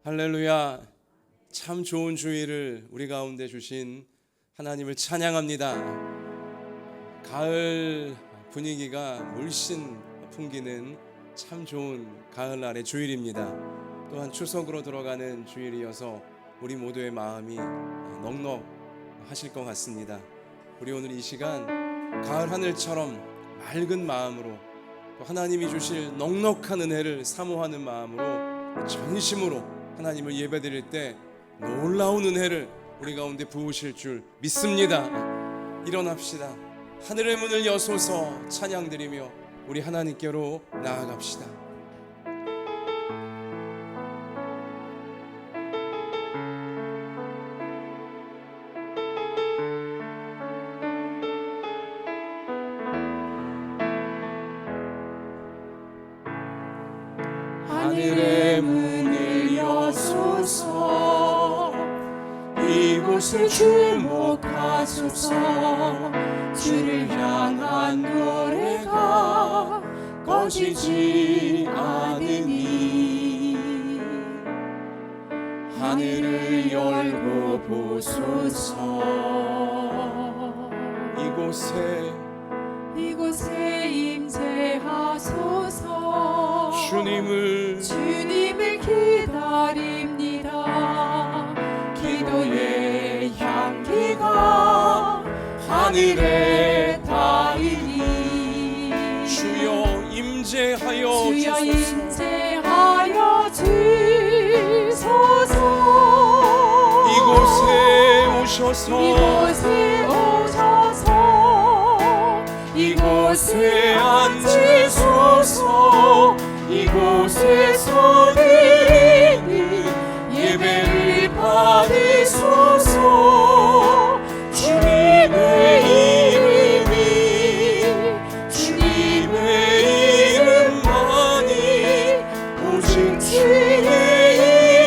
할렐루야. 참 좋은 주일을 우리 가운데 주신 하나님을 찬양합니다. 가을 분위기가 물씬 풍기는 참 좋은 가을날의 주일입니다. 또한 추석으로 들어가는 주일이어서 우리 모두의 마음이 넉넉하실 것 같습니다. 우리 오늘 이 시간 가을 하늘처럼 맑은 마음으로 또 하나님이 주실 넉넉한 은혜를 사모하는 마음으로 전심으로 하나님을 예배드릴 때 놀라운 은혜를 우리 가운데 부으실 줄 믿습니다. 일어납시다. 하늘의 문을 여소서 찬양드리며 우리 하나님께로 나아갑시다. 하늘의 문을 여소서 이곳을 주목하소서. 주를 향한 노래가 꺼지지 않으니 하늘을 열고 보소서. 이곳에 임재하소서. 주님을 기다립니다. 기도의 향기가 하늘에 닿으니 주여 임재하여 주소서. 이곳에 오셔서 이곳에 앉으소서. 이곳에서 드리는 예배를 받으소서. 주님의 이름만이 오직 주의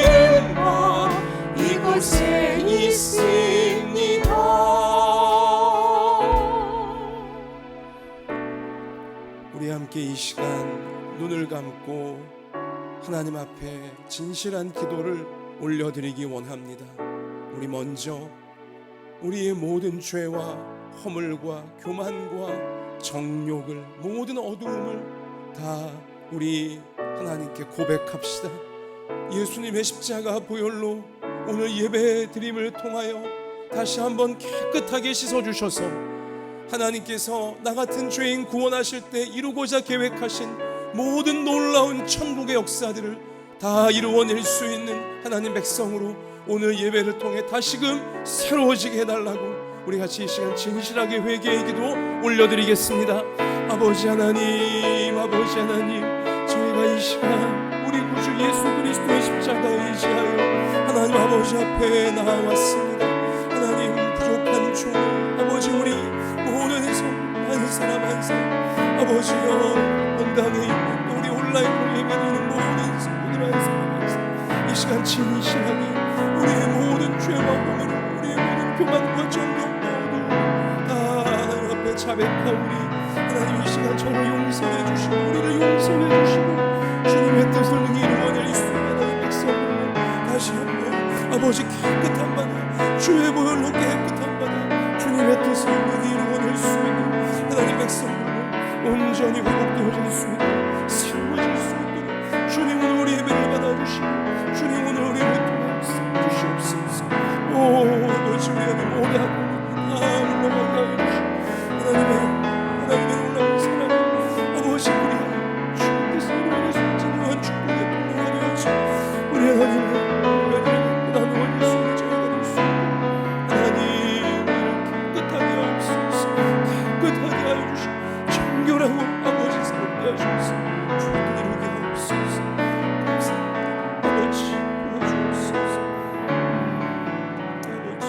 이름만 이곳에 있습니다. 우리 함께 이 시간 눈을 감고 하나님 앞에 진실한 기도를 올려드리기 원합니다. 우리 먼저 우리의 모든 죄와 허물과 교만과 정욕을, 모든 어두움을 다 우리 하나님께 고백합시다. 예수님의 십자가 보혈로 오늘 예배 드림을 통하여 다시 한번 깨끗하게 씻어주셔서 하나님께서 나 같은 죄인 구원하실 때 이루고자 계획하신 모든 놀라운 천국의 역사들을 다 이루어낼 수 있는 하나님 백성으로 오늘 예배를 통해 다시금 새로워지게 해달라고 우리 같이 이 시간 진실하게 회개의 기도 올려드리겠습니다. 아버지 하나님, 저희가 이 시간 우리 구주 예수 그리스도의 십자가에 의지하여 하나님 아버지 앞에 나왔습니다. 하나님 부족한 종 아버지 우리 모든 한 사람 한 사람 아버지여 본당에 있는 우리 온라인으로 예배드리는 모든 성도들 한 사람 한 사람 이 시간 진실하게 우리의 모든 죄와 허물, 우리의 모든 교만과 정욕 모두 다 하나님 앞에 자백하오니 하나님 이 시간 저를 용서해 주시고 우리를 용서해 주시고 주님의 뜻을 이루어낼 수 있는 하나님 백성으로 다시 한번 아버지 깨끗한 바다, 주의 보혈로 깨끗한 바다, 주님의 뜻을 이루어낼 수 있는 하나님 백성으로 온전히 회복되어질 수 있도록 새로워질 수 있도록 주님은 우리 예배를 받아주시고 주님은 우리 예배를 주시옵소서. 오 아버지 우리 안에 모래하고 올라가게 해주시고 하나님의 놀라운 사랑 아버지 우리 주의 뜻을 이루어낼 수 있는 진정한 축복의 통로가 되어서 우리 하나님의 나누어질 수 있는 저희가 될 수 있도록 하나님 깨끗하게 하옵소서. 깨끗하게 하여 주시고 정결하고 아버지 새롭게 하시옵소서. 주님을 이루게 하옵소서. 감사합니다. 아버지 도와주옵소서. 아버지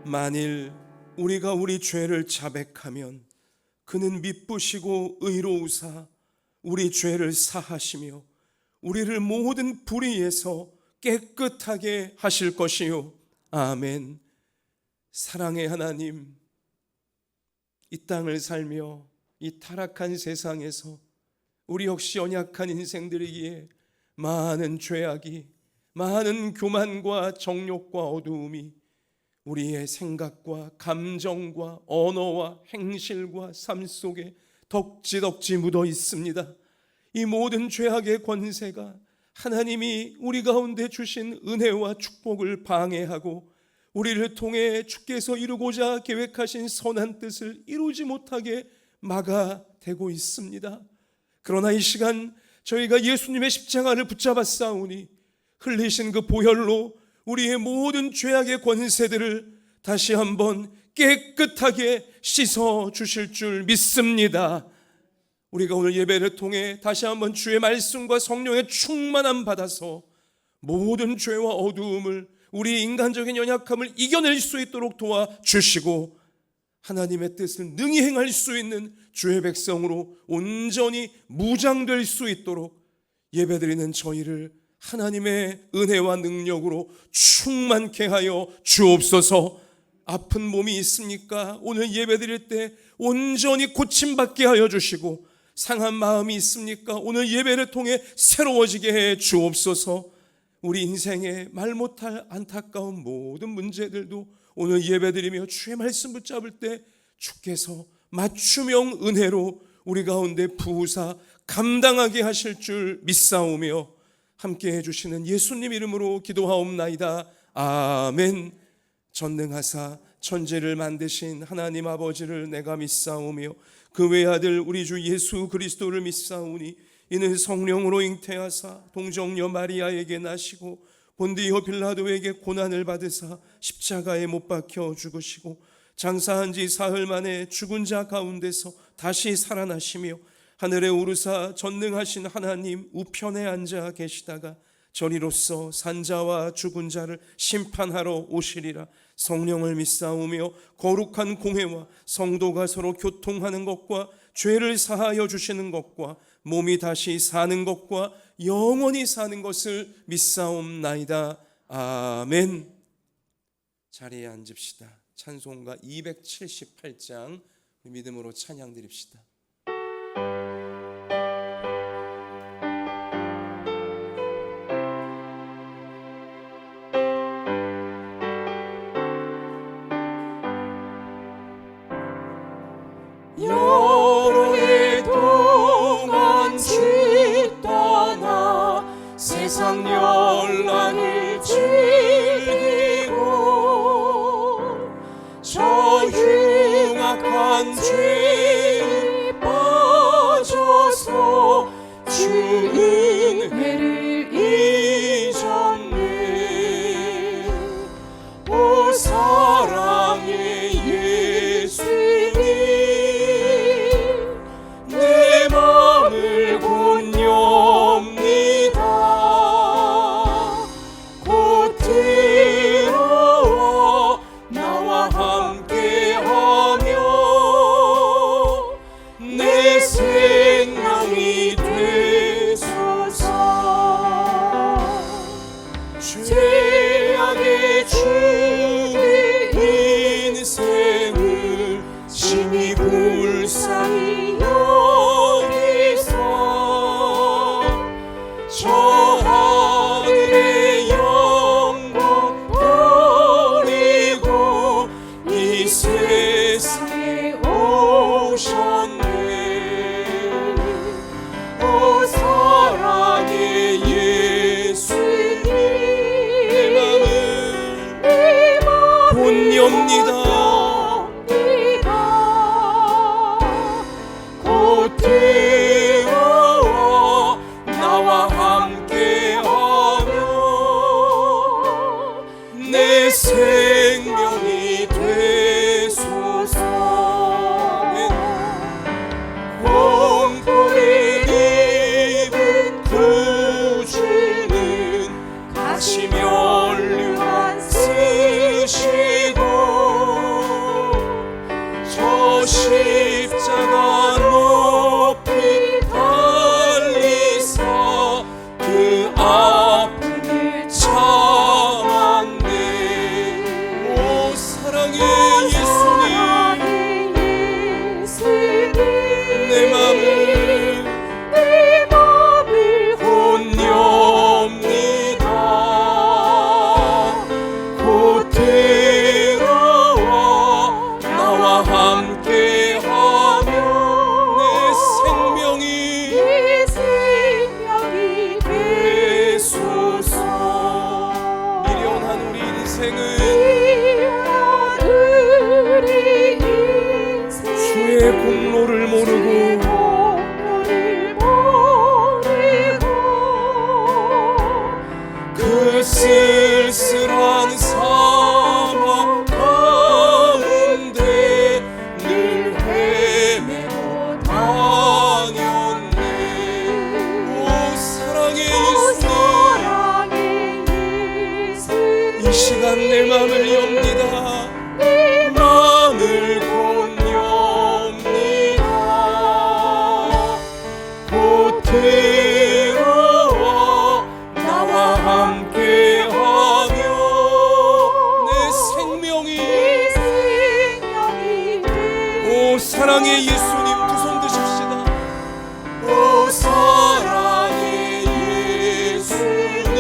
만일 우리가 우리 죄를 자백하면 그는 미쁘시고 의로우사 우리 죄를 사하시며 우리를 모든 불의에서 깨끗하게 하실 것이요. 아멘. 사랑의 하나님, 이 땅을 살며 이 타락한 세상에서 우리 역시 연약한 인생들이기에 많은 죄악이, 많은 교만과 정욕과 어두움이 우리의 생각과 감정과 언어와 행실과 삶 속에 덕지덕지 묻어 있습니다. 이 모든 죄악의 권세가 하나님이 우리 가운데 주신 은혜와 축복을 방해하고 우리를 통해 주께서 이루고자 계획하신 선한 뜻을 이루지 못하게 막아대고 있습니다. 그러나 이 시간 저희가 예수님의 십자가를 붙잡았사오니 흘리신 그 보혈로 우리의 모든 죄악의 권세들을 다시 한번 깨끗하게 씻어 주실 줄 믿습니다. 우리가 오늘 예배를 통해 다시 한번 주의 말씀과 성령의 충만함 받아서 모든 죄와 어두움을, 우리 인간적인 연약함을 이겨낼 수 있도록 도와주시고 하나님의 뜻을 능히 행할 수 있는 주의 백성으로 온전히 무장될 수 있도록 예배드리는 저희를 하나님의 은혜와 능력으로 충만케 하여 주옵소서. 아픈 몸이 있습니까? 오늘 예배드릴 때 온전히 고침받게 하여 주시고, 상한 마음이 있습니까? 오늘 예배를 통해 새로워지게 해 주옵소서. 우리 인생에 말 못할 안타까운 모든 문제들도 오늘 예배드리며 주의 말씀 붙잡을 때 주께서 맞춤형 은혜로 우리 가운데 부으사 감당하게 하실 줄 믿사오며 함께 해주시는 예수님 이름으로 기도하옵나이다. 아멘. 전능하사 천지를 만드신 하나님 아버지를 내가 믿사오며 그 외아들 우리 주 예수 그리스도를 믿사오니 이는 성령으로 잉태하사 동정녀 마리아에게 나시고 본디오 빌라도에게 고난을 받으사 십자가에 못 박혀 죽으시고 장사한 지 사흘 만에 죽은 자 가운데서 다시 살아나시며 하늘에 오르사 전능하신 하나님 우편에 앉아 계시다가 저리로서 산자와 죽은 자를 심판하러 오시리라. 성령을 믿사오며 거룩한 공회와 성도가 서로 교통하는 것과 죄를 사하여 주시는 것과 몸이 다시 사는 것과 영원히 사는 것을 믿사옵나이다. 아멘. 자리에 앉읍시다. 찬송가 278장 믿음으로 찬양 드립시다. 여러 해 동안 짓떠나 세상 열란을 즐기고 저 흉악한 죄에 빠져서 주 은혜를 잊었네. 오 사랑의 예수님, 내 맘을 곧 엽니다. 죄의 공로를 모르고 그 쓸쓸한 사막 가운데 늘 헤매고 다녔네. 오 사랑의 예수님, 이 시간 내 맘을 엽니다. 맘을 곧 엽니다. 곧 들어와 나와 함께하며 내 생명이 오 사랑의 예수님 두 손 드십시다. 오 사랑의 예수님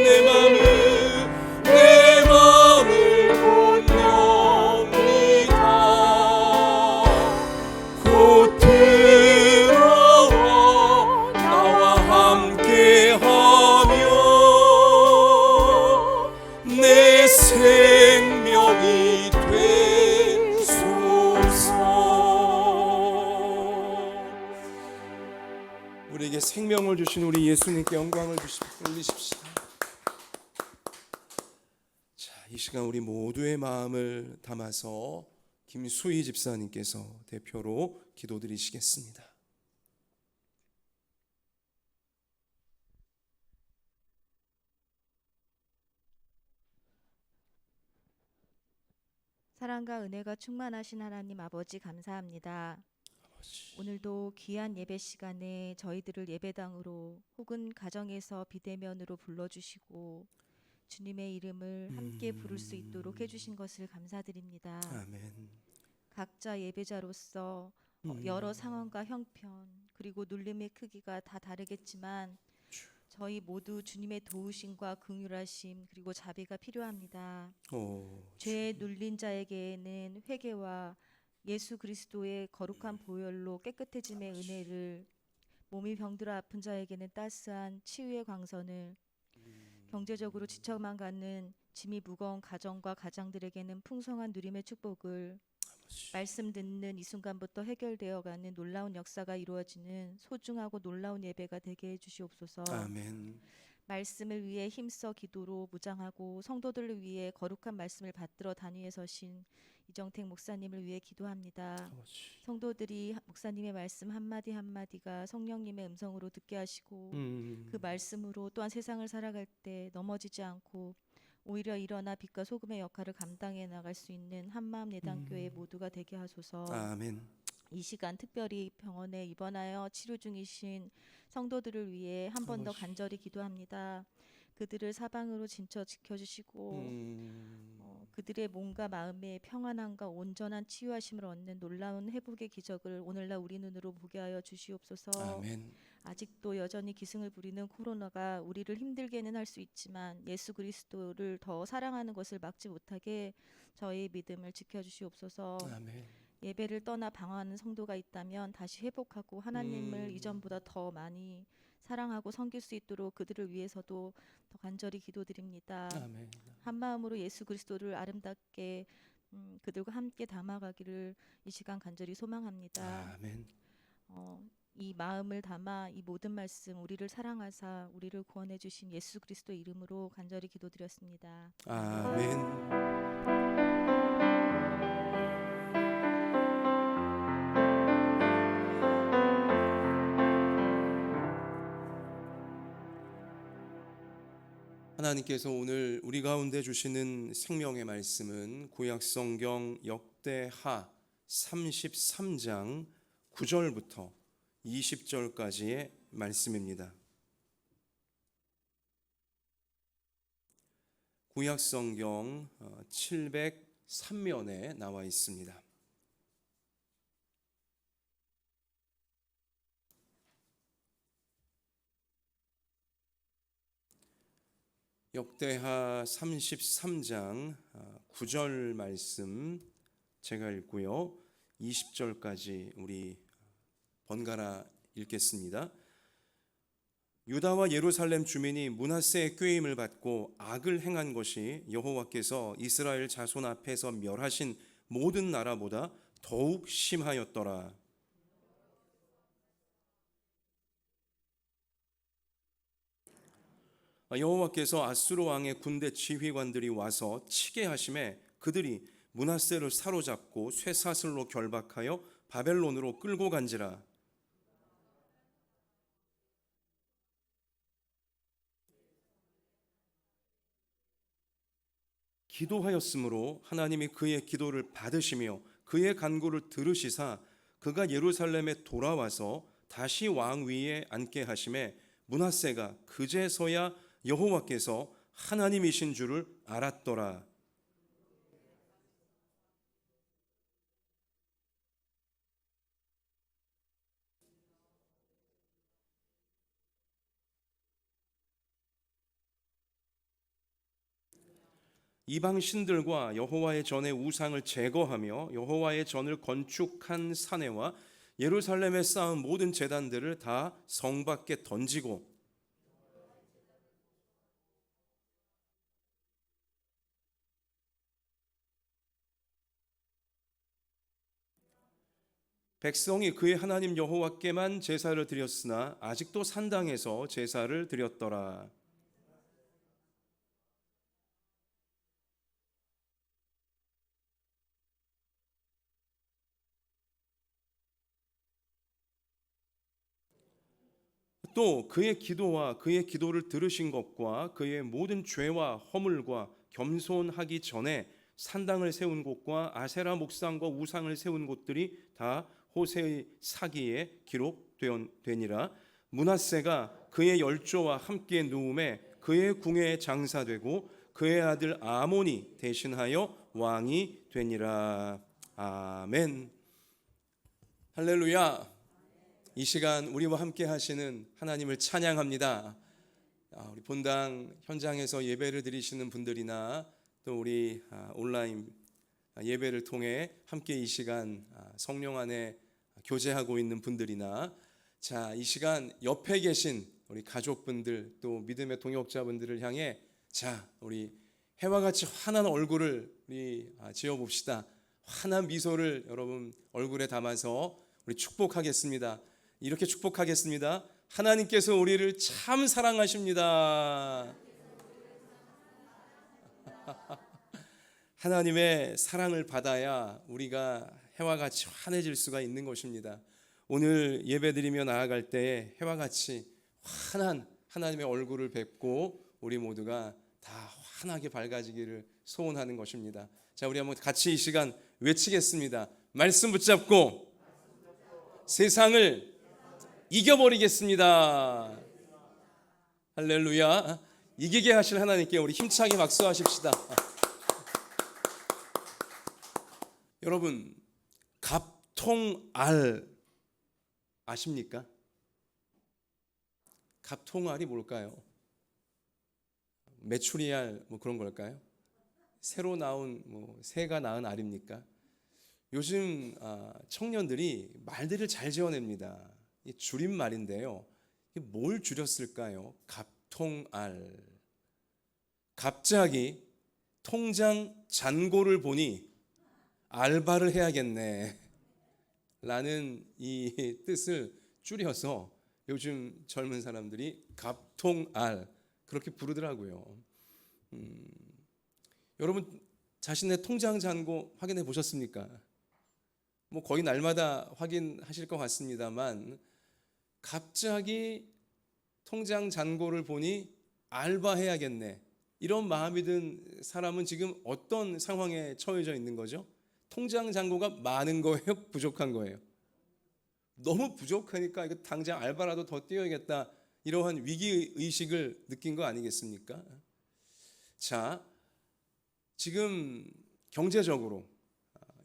내 맘을 곧 엽니다. 곧 들어와 나와 함께하며 내 생명이 되소서. 우리에게 생명을 주신 우리 예수님께 영광을 올리십시오. 자, 이 시간 우리 모두의 마음을 담아서 김수희 집사님께서 대표로 기도드리시겠습니다. 사랑과 은혜가 충만하신 하나님 아버지 감사합니다. 오늘도 귀한 예배 시간에 저희들을 예배당으로 혹은 가정에서 비대면으로 불러주시고 주님의 이름을 함께 부를 수 있도록 해주신 것을 감사드립니다. 아멘. 각자 예배자로서 여러 상황과 형편 그리고 눌림의 크기가 다 다르겠지만 저희 모두 주님의 도우심과 긍휼하심 그리고 자비가 필요합니다. 죄에 눌린 자에게는 회개와 예수 그리스도의 거룩한 보혈로 깨끗해짐의 은혜를, 몸이 병들어 아픈 자에게는 따스한 치유의 광선을, 경제적으로 지쳐만 가는 짐이 무거운 가정과 가장들에게는 풍성한 누림의 축복을, 말씀 듣는 이 순간부터 해결되어가는 놀라운 역사가 이루어지는 소중하고 놀라운 예배가 되게 해주시옵소서. 아멘. 말씀을 위해 힘써 기도로 무장하고 성도들을 위해 거룩한 말씀을 받들어 단위에 서신 이정택 목사님을 위해 기도합니다. 성도들이 목사님의 말씀 한마디 한마디가 성령님의 음성으로 듣게 하시고 그 말씀으로 또한 세상을 살아갈 때 넘어지지 않고 오히려 일어나 빛과 소금의 역할을 감당해 나갈 수 있는 한마음 예단교회 모두가 되게 하소서. 아멘. 이 시간 특별히 병원에 입원하여 치료 중이신 성도들을 위해 한 번 더 간절히 기도합니다. 그들을 사방으로 진쳐 지켜주시고 그들의 몸과 마음의 평안함과 온전한 치유하심을 얻는 놀라운 회복의 기적을 오늘날 우리 눈으로 보게 하여 주시옵소서. 아멘. 아직도 여전히 기승을 부리는 코로나가 우리를 힘들게는 할 수 있지만 예수 그리스도를 더 사랑하는 것을 막지 못하게 저희의 믿음을 지켜주시옵소서. 아멘. 예배를 떠나 방황하는 성도가 있다면 다시 회복하고 하나님을 이전보다 더 많이 사랑하고 섬길 수 있도록 그들을 위해서도 더 간절히 기도드립니다. 아멘. 한 마음으로 예수 그리스도를 아름답게 그들과 함께 담아가기를 이 시간 간절히 소망합니다. 아멘. 이 마음을 담아 이 모든 말씀 우리를 사랑하사 우리를 구원해 주신 예수 그리스도 이름으로 간절히 기도드렸습니다. 아멘. 하나님께서 오늘 우리 가운데 주시는 생명의 말씀은 구약성경 역대하 33장 9절부터 20절까지의 말씀입니다. 구약성경 703면에 나와 있습니다. 역대하 33장 9절 말씀 제가 읽고요. 20절까지 우리 번갈아 읽겠습니다. 유다와 예루살렘 주민이 므낫세의 꾀임을 받고 악을 행한 것이 여호와께서 이스라엘 자손 앞에서 멸하신 모든 나라보다 더욱 심하였더라. 여호와께서 아수르 왕의 군대 지휘관들이 와서 치게 하심에 그들이 므낫세를 사로잡고 쇠사슬로 결박하여 바벨론으로 끌고 간지라. 기도하였으므로 하나님이 그의 기도를 받으시며 그의 간구를 들으시사 그가 예루살렘에 돌아와서 다시 왕 위에 앉게 하심에 므낫세가 그제서야 여호와께서 하나님이신 줄을 알았더라. 이방 신들과 여호와의 전의 우상을 제거하며 여호와의 전을 건축한 사내와 예루살렘에 쌓은 모든 제단들을 다 성 밖에 던지고 백성이 그의 하나님 여호와께만 제사를 드렸으나 아직도 산당에서 제사를 드렸더라. 또 그의 기도와 그의 기도를 들으신 것과 그의 모든 죄와 허물과 겸손하기 전에 산당을 세운 곳과 아세라 목상과 우상을 세운 곳들이 다 호세의 사기에 기록되니라. 므낫세가 그의 열조와 함께 누움에 그의 궁에 장사되고 그의 아들 아몬이 대신하여 왕이 되니라. 아멘. 할렐루야. 이 시간 우리와 함께 하시는 하나님을 찬양합니다. 우리 본당 현장에서 예배를 드리시는 분들이나 또 우리 온라인 예배를 통해 함께 이 시간 성령 안에 교제하고 있는 분들이나 자, 이 시간 옆에 계신 우리 가족분들 또 믿음의 동역자분들을 향해 자, 우리 해와 같이 환한 얼굴을 우리 지어 봅시다. 환한 미소를 여러분 얼굴에 담아서 우리 축복하겠습니다. 이렇게 축복하겠습니다. 하나님께서 우리를 참 사랑하십니다. 하나님의 사랑을 받아야 우리가 해와 같이 환해질 수가 있는 것입니다. 오늘 예배드리며 나아갈 때에 해와 같이 환한 하나님의 얼굴을 뵙고 우리 모두가 다 환하게 밝아지기를 소원하는 것입니다. 자, 우리 한번 같이 이 시간 외치겠습니다. 말씀 붙잡고 세상을 이겨버리겠습니다. 할렐루야. 이기게 하실 하나님께 우리 힘차게 박수하십시다. 여러분, 갑통알 아십니까? 갑통알이 뭘까요? 메추리알 뭐 그런 걸까요? 새로 나온 새가 낳은 알입니까? 요즘 청년들이 말들을 잘 지어냅니다. 줄임말인데요. 뭘 줄였을까요? 갑통알. 갑자기 통장 잔고를 보니 알바를 해야겠네 라는 이 뜻을 줄여서 요즘 젊은 사람들이 갑통알 그렇게 부르더라고요. 여러분 자신의 통장 잔고 확인해 보셨습니까? 거의 날마다 확인하실 것 같습니다만 갑자기 통장 잔고를 보니 알바해야겠네 이런 마음이 든 사람은 지금 어떤 상황에 처해져 있는 거죠? 통장 잔고가 많은 거예요? 부족한 거예요? 너무 부족하니까 이거 당장 알바라도 더 뛰어야겠다 이러한 위기의식을 느낀 거 아니겠습니까? 자, 지금 경제적으로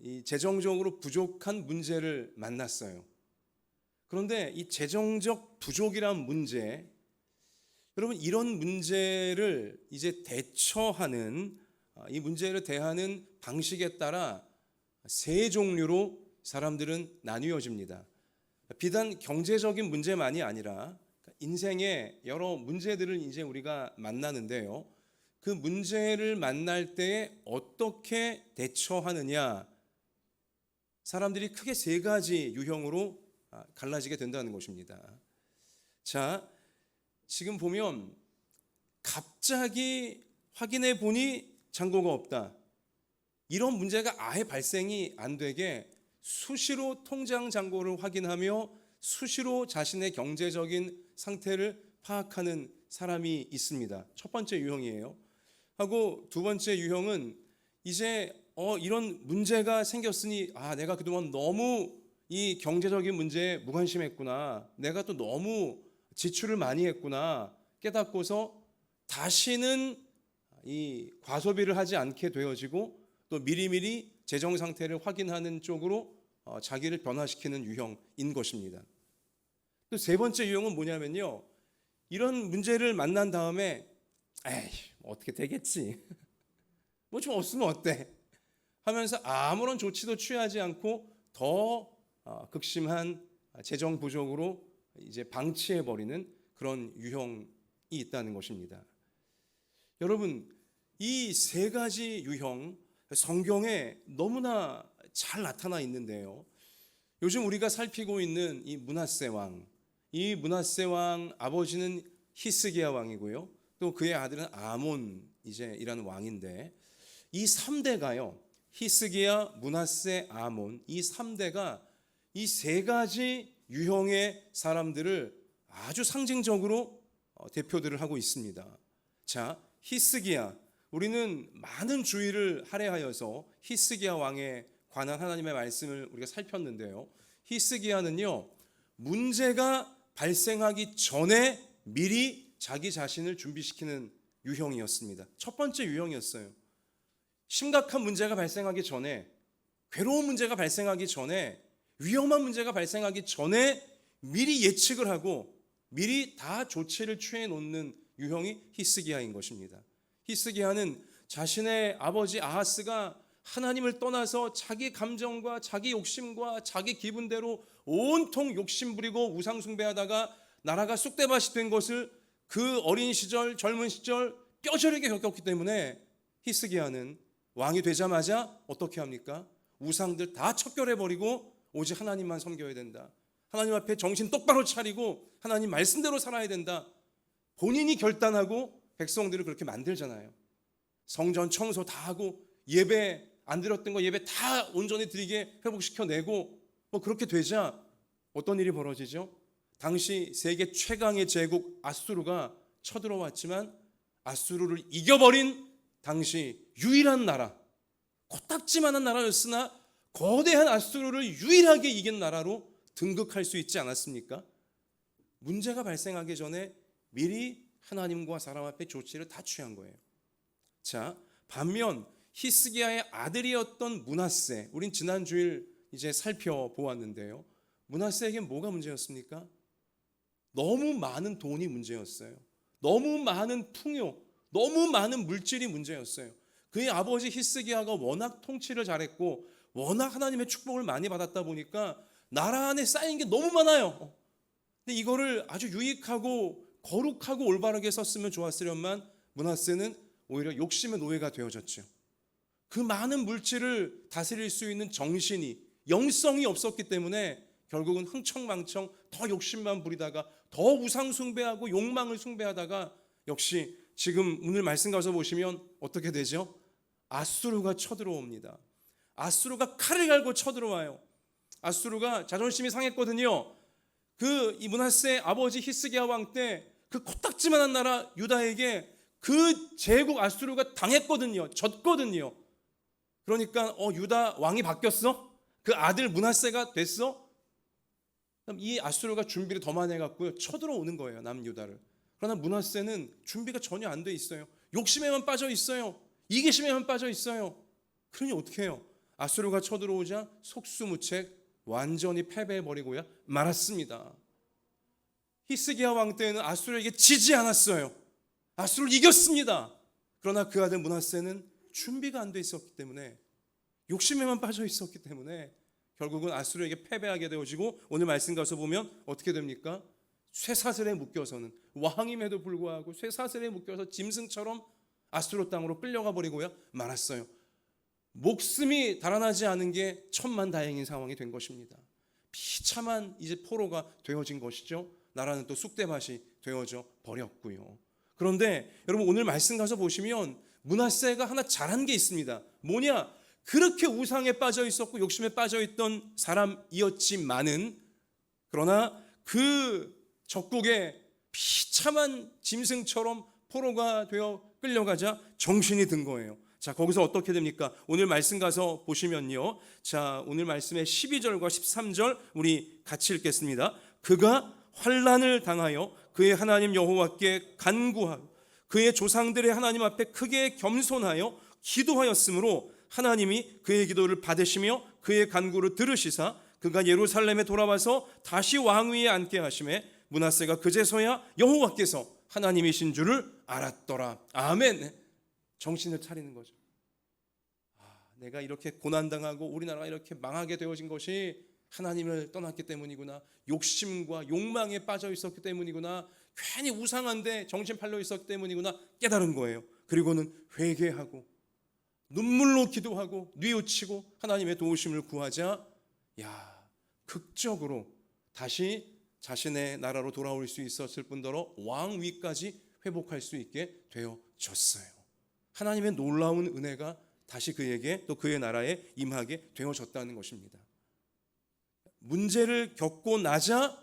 이 재정적으로 부족한 문제를 만났어요. 그런데 이 재정적 부족이란 문제, 여러분 이런 문제를 이제 대처하는 이 문제를 대하는 방식에 따라 세 종류로 사람들은 나뉘어집니다. 비단 경제적인 문제만이 아니라 인생의 여러 문제들을 이제 우리가 만나는데요. 그 문제를 만날 때 어떻게 대처하느냐 사람들이 크게 세 가지 유형으로 갈라지게 된다는 것입니다. 자, 지금 보면 갑자기 확인해 보니 잔고가 없다. 이런 문제가 아예 발생이 안 되게 수시로 통장 잔고를 확인하며 수시로 자신의 경제적인 상태를 파악하는 사람이 있습니다. 첫 번째 유형이에요. 하고 두 번째 유형은 이제 이런 문제가 생겼으니 내가 그동안 너무 이 경제적인 문제에 무관심했구나. 내가 또 너무 지출을 많이 했구나. 깨닫고서 다시는 이 과소비를 하지 않게 되어지고 또 미리미리 재정 상태를 확인하는 쪽으로 자기를 변화시키는 유형인 것입니다. 또 세 번째 유형은 뭐냐면요. 이런 문제를 만난 다음에 에이, 어떻게 되겠지. 뭐 좀 없으면 어때? 하면서 아무런 조치도 취하지 않고 더 극심한 재정 부족으로 이제 방치해 버리는 그런 유형이 있다는 것입니다. 여러분, 이 세 가지 유형 성경에 너무나 잘 나타나 있는데요. 요즘 우리가 살피고 있는 이 므낫세 왕, 이 므낫세 왕 아버지는 히스기야 왕이고요. 또 그의 아들은 아몬 이라는 왕인데 이 3대가요. 히스기야, 므낫세, 아몬 이 3대가 이 세 가지 유형의 사람들을 아주 상징적으로 대표들을 하고 있습니다. 자, 히스기야, 우리는 많은 주의를 할애하여서 히스기야 왕에 관한 하나님의 말씀을 우리가 살폈는데요. 히스기야는요, 문제가 발생하기 전에 미리 자기 자신을 준비시키는 유형이었습니다. 첫 번째 유형이었어요. 심각한 문제가 발생하기 전에, 괴로운 문제가 발생하기 전에, 위험한 문제가 발생하기 전에 미리 예측을 하고 미리 다 조치를 취해 놓는 유형이 히스기야인 것입니다. 히스기야는 자신의 아버지 아하스가 하나님을 떠나서 자기 감정과 자기 욕심과 자기 기분대로 온통 욕심 부리고 우상 숭배하다가 나라가 쑥대밭이 된 것을 그 어린 시절, 젊은 시절 뼈저리게 겪었기 때문에 히스기야는 왕이 되자마자 어떻게 합니까? 우상들 다 척결해버리고 오직 하나님만 섬겨야 된다. 하나님 앞에 정신 똑바로 차리고 하나님 말씀대로 살아야 된다. 본인이 결단하고 백성들을 그렇게 만들잖아요. 성전 청소 다 하고 예배 안 드렸던 거 예배 다 온전히 드리게 회복시켜내고 뭐 그렇게 되자 어떤 일이 벌어지죠? 당시 세계 최강의 제국 아수르가 쳐들어왔지만 아수르를 이겨버린 당시 유일한 나라, 코딱지만한 나라였으나 거대한 아수르를 유일하게 이긴 나라로 등극할 수 있지 않았습니까? 문제가 발생하기 전에 미리 하나님과 사람 앞에 조치를 다 취한 거예요. 자, 반면 히스기야의 아들이었던 므낫세, 우린 지난 주일 이제 살펴보았는데요. 므낫세에게 뭐가 문제였습니까? 너무 많은 돈이 문제였어요. 너무 많은 풍요, 너무 많은 물질이 문제였어요. 그의 아버지 히스기야가 워낙 통치를 잘했고 워낙 하나님의 축복을 많이 받았다 보니까 나라 안에 쌓인 게 너무 많아요. 근데 이거를 아주 유익하고 거룩하고 올바르게 썼으면 좋았으련만 므낫세는 오히려 욕심의 노예가 되어졌죠. 그 많은 물질을 다스릴 수 있는 정신이, 영성이 없었기 때문에 결국은 흥청망청 더 욕심만 부리다가 더 우상 숭배하고 욕망을 숭배하다가 역시 지금 오늘 말씀 가서 보시면 어떻게 되죠? 아수르가 쳐들어옵니다. 아수르가 칼을 갈고 쳐들어와요. 아수르가 자존심이 상했거든요. 이 므낫세 아버지 히스기야 왕 때 그 코딱지만한 나라 유다에게 그 제국 아수르가 당했거든요. 졌거든요. 그러니까 유다 왕이 바뀌었어? 그 아들 므낫세가 됐어? 그럼 이 아수르가 준비를 더 많이 해갖고요 쳐들어오는 거예요, 남유다를. 그러나 므낫세는 준비가 전혀 안 돼 있어요. 욕심에만 빠져 있어요. 이기심에만 빠져 있어요. 그러니 어떻게 해요? 아수르가 쳐들어오자 속수무책 완전히 패배해버리고야 말았습니다. 히스기야 왕 때는 아수르에게 지지 않았어요. 아수르를 이겼습니다. 그러나 그 아들 므낫세는 준비가 안 돼 있었기 때문에, 욕심에만 빠져 있었기 때문에 결국은 아수르에게 패배하게 되어지고 오늘 말씀 가서 보면 어떻게 됩니까? 쇠사슬에 묶여서는, 왕임에도 불구하고 쇠사슬에 묶여서 짐승처럼 아수르 땅으로 끌려가 버리고야 말았어요. 목숨이 달아나지 않은 게 천만다행인 상황이 된 것입니다. 비참한 이제 포로가 되어진 것이죠. 나라는 또 쑥대밭이 되어져 버렸고요. 그런데 여러분 오늘 말씀 가서 보시면 므낫세가 하나 잘한 게 있습니다. 뭐냐? 그렇게 우상에 빠져 있었고 욕심에 빠져 있던 사람이었지만은, 그러나 그 적국에 비참한 짐승처럼 포로가 되어 끌려가자 정신이 든 거예요. 자, 거기서 어떻게 됩니까? 오늘 말씀 가서 보시면요. 자, 오늘 말씀의 12절과 13절 우리 같이 읽겠습니다. 그가 환난을 당하여 그의 하나님 여호와께 간구하고 그의 조상들의 하나님 앞에 크게 겸손하여 기도하였으므로 하나님이 그의 기도를 받으시며 그의 간구를 들으시사 그가 예루살렘에 돌아와서 다시 왕위에 앉게 하시매 므낫세가 그제서야 여호와께서 하나님이신 줄을 알았더라. 아멘. 정신을 차리는 거죠. 내가 이렇게 고난당하고 우리나라가 이렇게 망하게 되어진 것이 하나님을 떠났기 때문이구나. 욕심과 욕망에 빠져 있었기 때문이구나. 괜히 우상한데 정신 팔려 있었기 때문이구나 깨달은 거예요. 그리고는 회개하고 눈물로 기도하고 뉘우치고 하나님의 도우심을 구하자 극적으로 다시 자신의 나라로 돌아올 수 있었을 뿐더러 왕위까지 회복할 수 있게 되어졌어요. 하나님의 놀라운 은혜가 다시 그에게 또 그의 나라에 임하게 되어졌다는 것입니다. 문제를 겪고 나자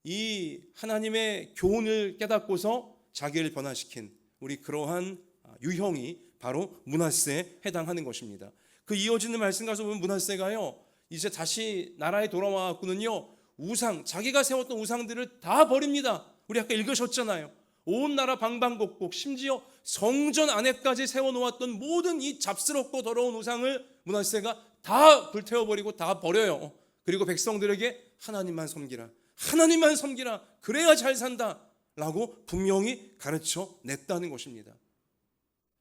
이 하나님의 교훈을 깨닫고서 자기를 변화시킨 우리 그러한 유형이 바로 므낫세에 해당하는 것입니다. 그 이어지는 말씀 가서 보면 므낫세가요 이제 다시 나라에 돌아와갖고는요 우상, 자기가 세웠던 우상들을 다 버립니다. 우리 아까 읽으셨잖아요. 온 나라 방방곡곡 심지어 성전 안에까지 세워놓았던 모든 이 잡스럽고 더러운 우상을 므낫세가 다 불태워버리고 다 버려요. 그리고 백성들에게 하나님만 섬기라, 하나님만 섬기라, 그래야 잘 산다 라고 분명히 가르쳐 냈다는 것입니다.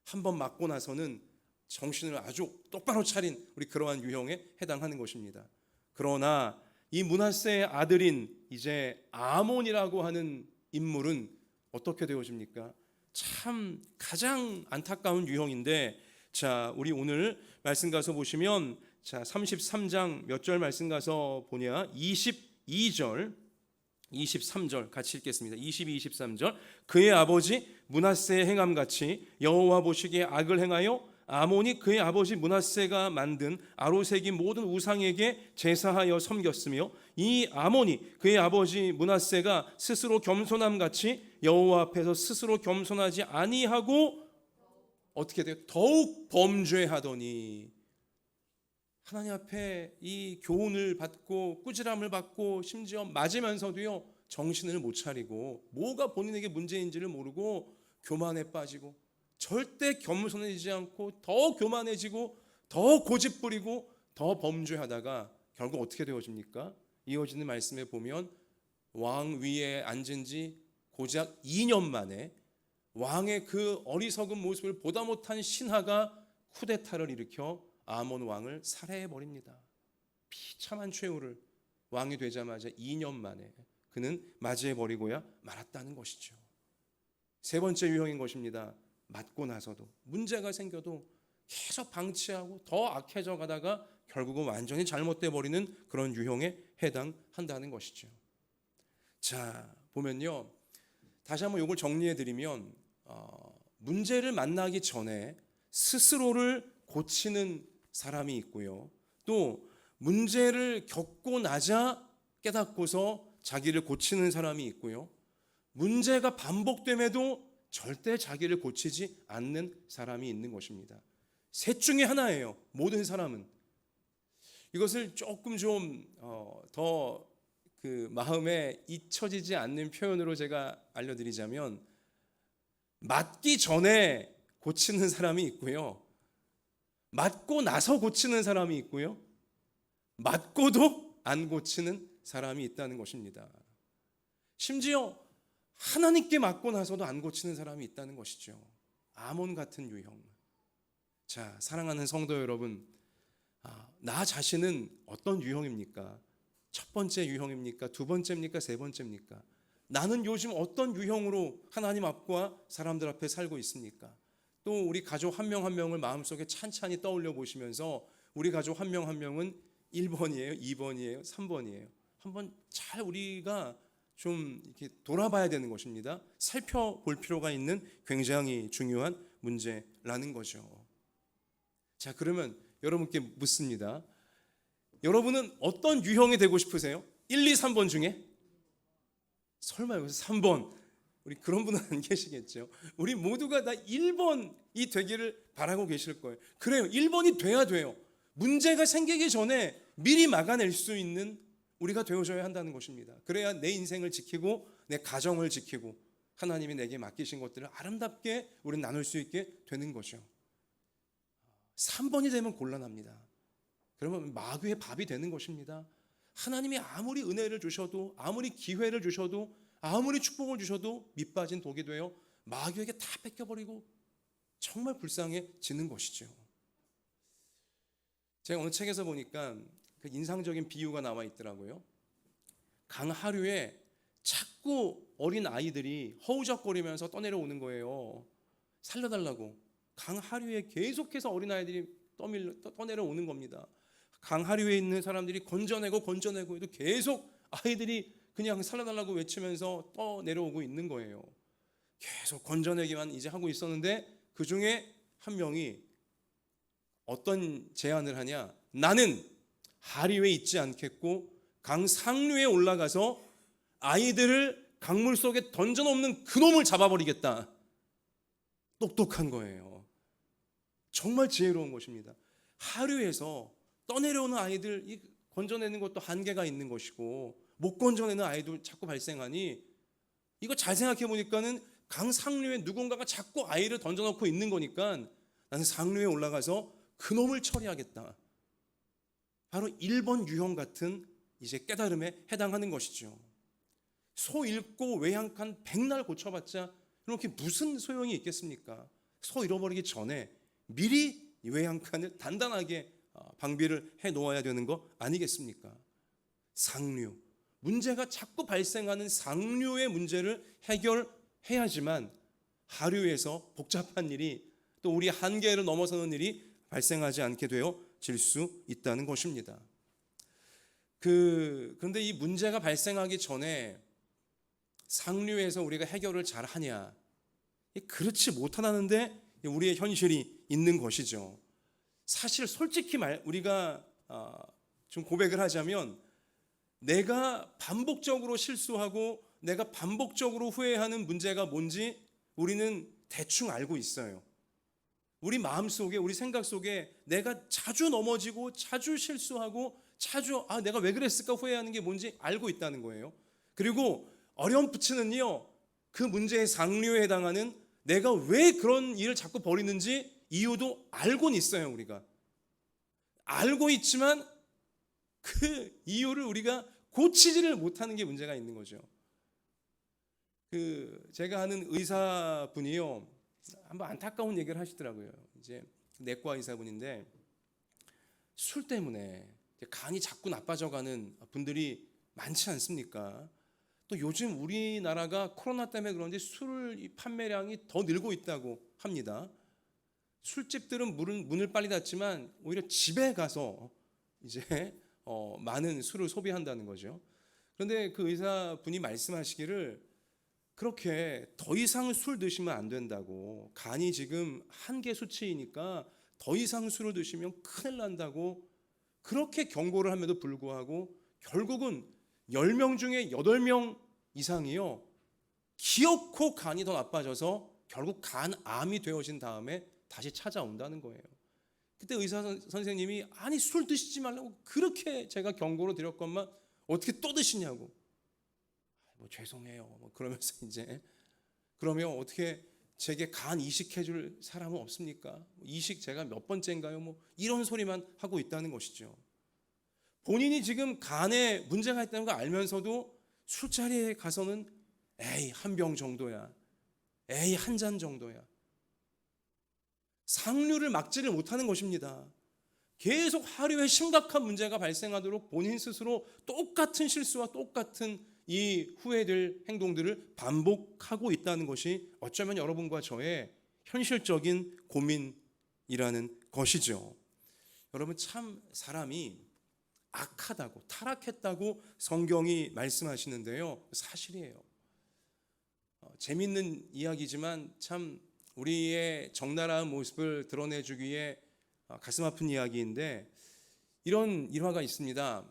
한번 맞고 나서는 정신을 아주 똑바로 차린 우리 그러한 유형에 해당하는 것입니다. 그러나 이 므낫세의 아들인 이제 아몬이라고 하는 인물은 어떻게 되어집니까? 참 가장 안타까운 유형인데, 자, 우리 오늘 말씀 가서 보시면 자 33장 몇 절 말씀 가서 보냐 22절 23절 같이 읽겠습니다. 22, 23절 그의 아버지 므낫세의 행함같이 여호와 보시기에 악을 행하여 아몬이 그의 아버지 므낫세가 만든 아로새긴 모든 우상에게 제사하여 섬겼으며 이 아몬이 그의 아버지 므낫세가 스스로 겸손함같이 여호와 앞에서 스스로 겸손하지 아니하고 어떻게 돼요? 더욱 범죄하더니 하나님 앞에 이 교훈을 받고 꾸지람을 받고 심지어 맞으면서도요 정신을 못 차리고 뭐가 본인에게 문제인지를 모르고 교만에 빠지고 절대 겸손해지지 않고 더 교만해지고 더 고집부리고 더 범죄하다가 결국 어떻게 되어집니까? 이어지는 말씀에 보면 왕 위에 앉은 지 고작 2년 만에 왕의 그 어리석은 모습을 보다 못한 신하가 쿠데타를 일으켜 아몬 왕을 살해해버립니다. 비참한 최후를 왕이 되자마자 2년 만에 그는 맞이해버리고야 말았다는 것이죠. 세 번째 유형인 것입니다. 맞고 나서도 문제가 생겨도 계속 방치하고 더 악해져 가다가 결국은 완전히 잘못돼 버리는 그런 유형에 해당한다는 것이죠. 자, 보면요. 다시 한번 이걸 정리해 드리면 문제를 만나기 전에 스스로를 고치는 사람이 있고요. 또 문제를 겪고 나자 깨닫고서 자기를 고치는 사람이 있고요. 문제가 반복됨에도 절대 자기를 고치지 않는 사람이 있는 것입니다. 셋 중에 하나예요. 모든 사람은. 이것을 조금 좀 더 그 마음에 잊혀지지 않는 표현으로 제가 알려드리자면 맞기 전에 고치는 사람이 있고요. 맞고 나서 고치는 사람이 있고요. 맞고도 안 고치는 사람이 있다는 것입니다. 심지어 하나님께 맞고 나서도 안 고치는 사람이 있다는 것이죠. 아몬 같은 유형. 자, 사랑하는 성도 여러분, 나 자신은 어떤 유형입니까? 첫 번째 유형입니까? 두 번째입니까? 세 번째입니까? 나는 요즘 어떤 유형으로 하나님 앞과 사람들 앞에 살고 있습니까? 또 우리 가족 한 명 한 명을 마음속에 찬찬히 떠올려 보시면서 우리 가족 한 명 한 명은 1번이에요, 2번이에요, 3번이에요. 한번 잘 우리가 좀 이렇게 돌아봐야 되는 것입니다. 살펴볼 필요가 있는 굉장히 중요한 문제라는 거죠. 자, 그러면 여러분께 묻습니다. 여러분은 어떤 유형이 되고 싶으세요? 1, 2, 3번 중에? 설마 여기서 3번? 우리 그런 분은 안 계시겠죠. 우리 모두가 다 1번이 되기를 바라고 계실 거예요. 그래요. 1번이 돼야 돼요. 문제가 생기기 전에 미리 막아낼 수 있는 우리가 되어줘야 한다는 것입니다. 그래야 내 인생을 지키고 내 가정을 지키고 하나님이 내게 맡기신 것들을 아름답게 우리는 나눌 수 있게 되는 거죠. 3번이 되면 곤란합니다. 그러면 마귀의 밥이 되는 것입니다. 하나님이 아무리 은혜를 주셔도, 아무리 기회를 주셔도, 아무리 축복을 주셔도 밑빠진 독이 되어 마귀에게 다 뺏겨버리고 정말 불쌍해지는 것이죠. 제가 어느 책에서 보니까 그 인상적인 비유가 나와 있더라고요. 강하류에 자꾸 어린 아이들이 허우적거리면서 떠내려오는 거예요. 살려달라고. 강하류에 계속해서 어린 아이들이 떠내려오는 겁니다. 강하류에 있는 사람들이 건져내고 해도 계속 아이들이 그냥 살려달라고 외치면서 떠내려오고 있는 거예요. 계속 건져내기만 이제 하고 있었는데 그 중에 한 명이 어떤 제안을 하냐? 나는 하류에 있지 않겠고 강 상류에 올라가서 아이들을 강물 속에 던져놓는 그놈을 잡아버리겠다. 똑똑한 거예요. 정말 지혜로운 것입니다. 하류에서 떠내려오는 아이들 건져내는 것도 한계가 있는 것이고 못 건져내는 아이도 자꾸 발생하니 이거 잘 생각해 보니까는 강 상류에 누군가가 자꾸 아이를 던져놓고 있는 거니까 나는 상류에 올라가서 그놈을 처리하겠다. 바로 1번 유형 같은 이제 깨달음에 해당하는 것이죠. 소 잃고 외양간 백날 고쳐봤자 이렇게 무슨 소용이 있겠습니까? 소 잃어버리기 전에 미리 외양간을 단단하게 방비를 해 놓아야 되는 거 아니겠습니까? 상류, 문제가 자꾸 발생하는 상류의 문제를 해결해야지만 하류에서 복잡한 일이 또 우리 한계를 넘어서는 일이 발생하지 않게 되어질 수 있다는 것입니다. 그런데 이 문제가 발생하기 전에 상류에서 우리가 해결을 잘 하냐? 그렇지 못하다는데 우리의 현실이 있는 것이죠. 사실 솔직히 우리가 좀 고백을 하자면 내가 반복적으로 실수하고 내가 반복적으로 후회하는 문제가 뭔지 우리는 대충 알고 있어요. 우리 마음속에, 우리 생각 속에 내가 자주 넘어지고 자주 실수하고 자주 내가 왜 그랬을까 후회하는 게 뭔지 알고 있다는 거예요. 그리고 어렴풋이는요, 그 문제의 상류에 해당하는 내가 왜 그런 일을 자꾸 벌이는지 이유도 알고는 있어요. 우리가 알고 있지만 그 이유를 우리가 고치지를 못하는 게 문제가 있는 거죠. 제가 아는 의사분이요, 한번 안타까운 얘기를 하시더라고요. 이제 내과 의사분인데 술 때문에 간이 자꾸 나빠져가는 분들이 많지 않습니까? 또 요즘 우리나라가 코로나 때문에 그런지 술 판매량이 더 늘고 있다고 합니다. 술집들은 문을 빨리 닫지만 오히려 집에 가서 이제 많은 술을 소비한다는 거죠. 그런데 그 의사분이 말씀하시기를 그렇게 더 이상 술 드시면 안 된다고, 간이 지금 한계 수치이니까 더 이상 술을 드시면 큰일 난다고 그렇게 경고를 함에도 불구하고 결국은 10명 중에 8명 이상이요, 기어코 간이 더 나빠져서 결국 간암이 되어진 다음에 다시 찾아온다는 거예요. 그때 의사 선생님이 아니 술 드시지 말라고 그렇게 제가 경고를 드렸건만 어떻게 또 드시냐고. 죄송해요. 그러면서 이제 그러면 어떻게 제게 간 이식해 줄 사람은 없습니까? 이식 제가 몇 번째인가요? 이런 소리만 하고 있다는 것이죠. 본인이 지금 간에 문제가 있다는 걸 알면서도 술자리에 가서는 에이 한 병 정도야, 에이 한 잔 정도야. 상류를 막지를 못하는 것입니다. 계속 하루에 심각한 문제가 발생하도록 본인 스스로 똑같은 실수와 똑같은 이 후회될 행동들을 반복하고 있다는 것이 어쩌면 여러분과 저의 현실적인 고민이라는 것이죠. 여러분, 참 사람이 악하다고, 타락했다고 성경이 말씀하시는데요, 사실이에요. 재밌는 이야기지만 참 우리의 적나라한 모습을 드러내주기에 가슴 아픈 이야기인데, 이런 일화가 있습니다.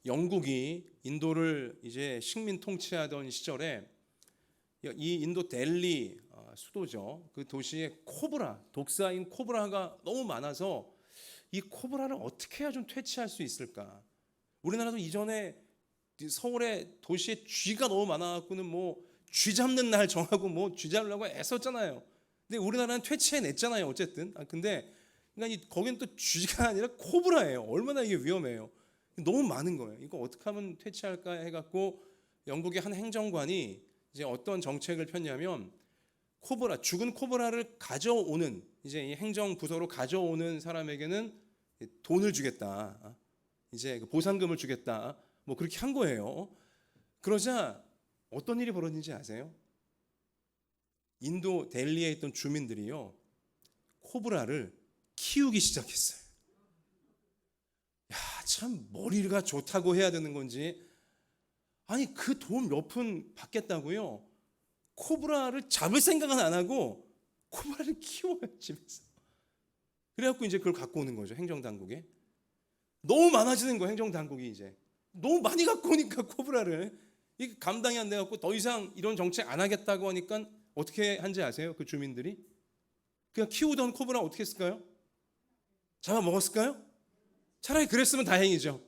영국이 인도를 이제 식민 통치하던 시절에 이 인도 델리 수도죠. 그 도시에 코브라, 독사인 코브라가 너무 많아서 이 코브라를 어떻게 해야 좀 퇴치할 수 있을까? 우리나라도 이전에 서울에 도시에 쥐가 너무 많아갖고는 뭐 쥐 잡는 날 정하고 뭐 쥐 잡으려고 애썼잖아요. 근데 우리나라는 퇴치해냈잖아요. 어쨌든. 근데 그러니까 거긴 또 쥐가 아니라 코브라예요. 얼마나 이게 위험해요. 너무 많은 거예요. 이거 어떻게 하면 퇴치할까 해갖고 영국의 한 행정관이 이제 어떤 정책을 폈냐면, 코브라, 죽은 코브라를 가져오는, 이제 이 행정 부서로 가져오는 사람에게는 돈을 주겠다. 이제 보상금을 주겠다. 뭐 그렇게 한 거예요. 그러자 어떤 일이 벌어진지 아세요? 인도 델리에 있던 주민들이요, 코브라를 키우기 시작했어요. 야, 참 머리가 좋다고 해야 되는 건지, 아니 그 돈 몇 푼 받겠다고요, 코브라를 잡을 생각은 안 하고 코브라를 키워요, 집에서. 그래갖고 이제 그걸 갖고 오는 거죠, 행정당국에. 너무 많아지는 거예요, 행정당국이. 이제 너무 많이 갖고 오니까 코브라를 이게 감당이 안 돼갖고 더 이상 이런 정책 안 하겠다고 하니까 어떻게 한지 아세요? 그 주민들이 그냥 키우던 코브라 어떻게 했을까요? 잡아먹었을까요? 차라리 그랬으면 다행이죠.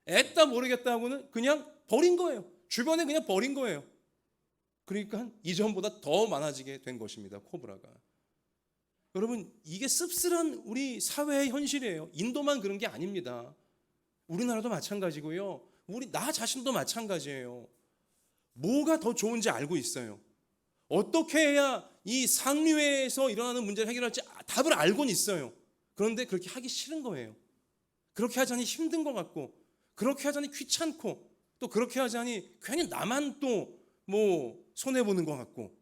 애따 모르겠다고는 그냥 버린 거예요. 주변에 그냥 버린 거예요. 그러니까 이전보다 더 많아지게 된 것입니다, 코브라가. 여러분, 이게 씁쓸한 우리 사회의 현실이에요. 인도만 그런 게 아닙니다. 우리나라도 마찬가지고요, 나 자신도 마찬가지예요. 뭐가 더 좋은지 알고 있어요. 어떻게 해야 이 상류에서 일어나는 문제를 해결할지 답을 알고는 있어요. 그런데 그렇게 하기 싫은 거예요. 그렇게 하자니 힘든 것 같고, 그렇게 하자니 귀찮고, 또 그렇게 하자니 괜히 나만 또 뭐 손해보는 것 같고,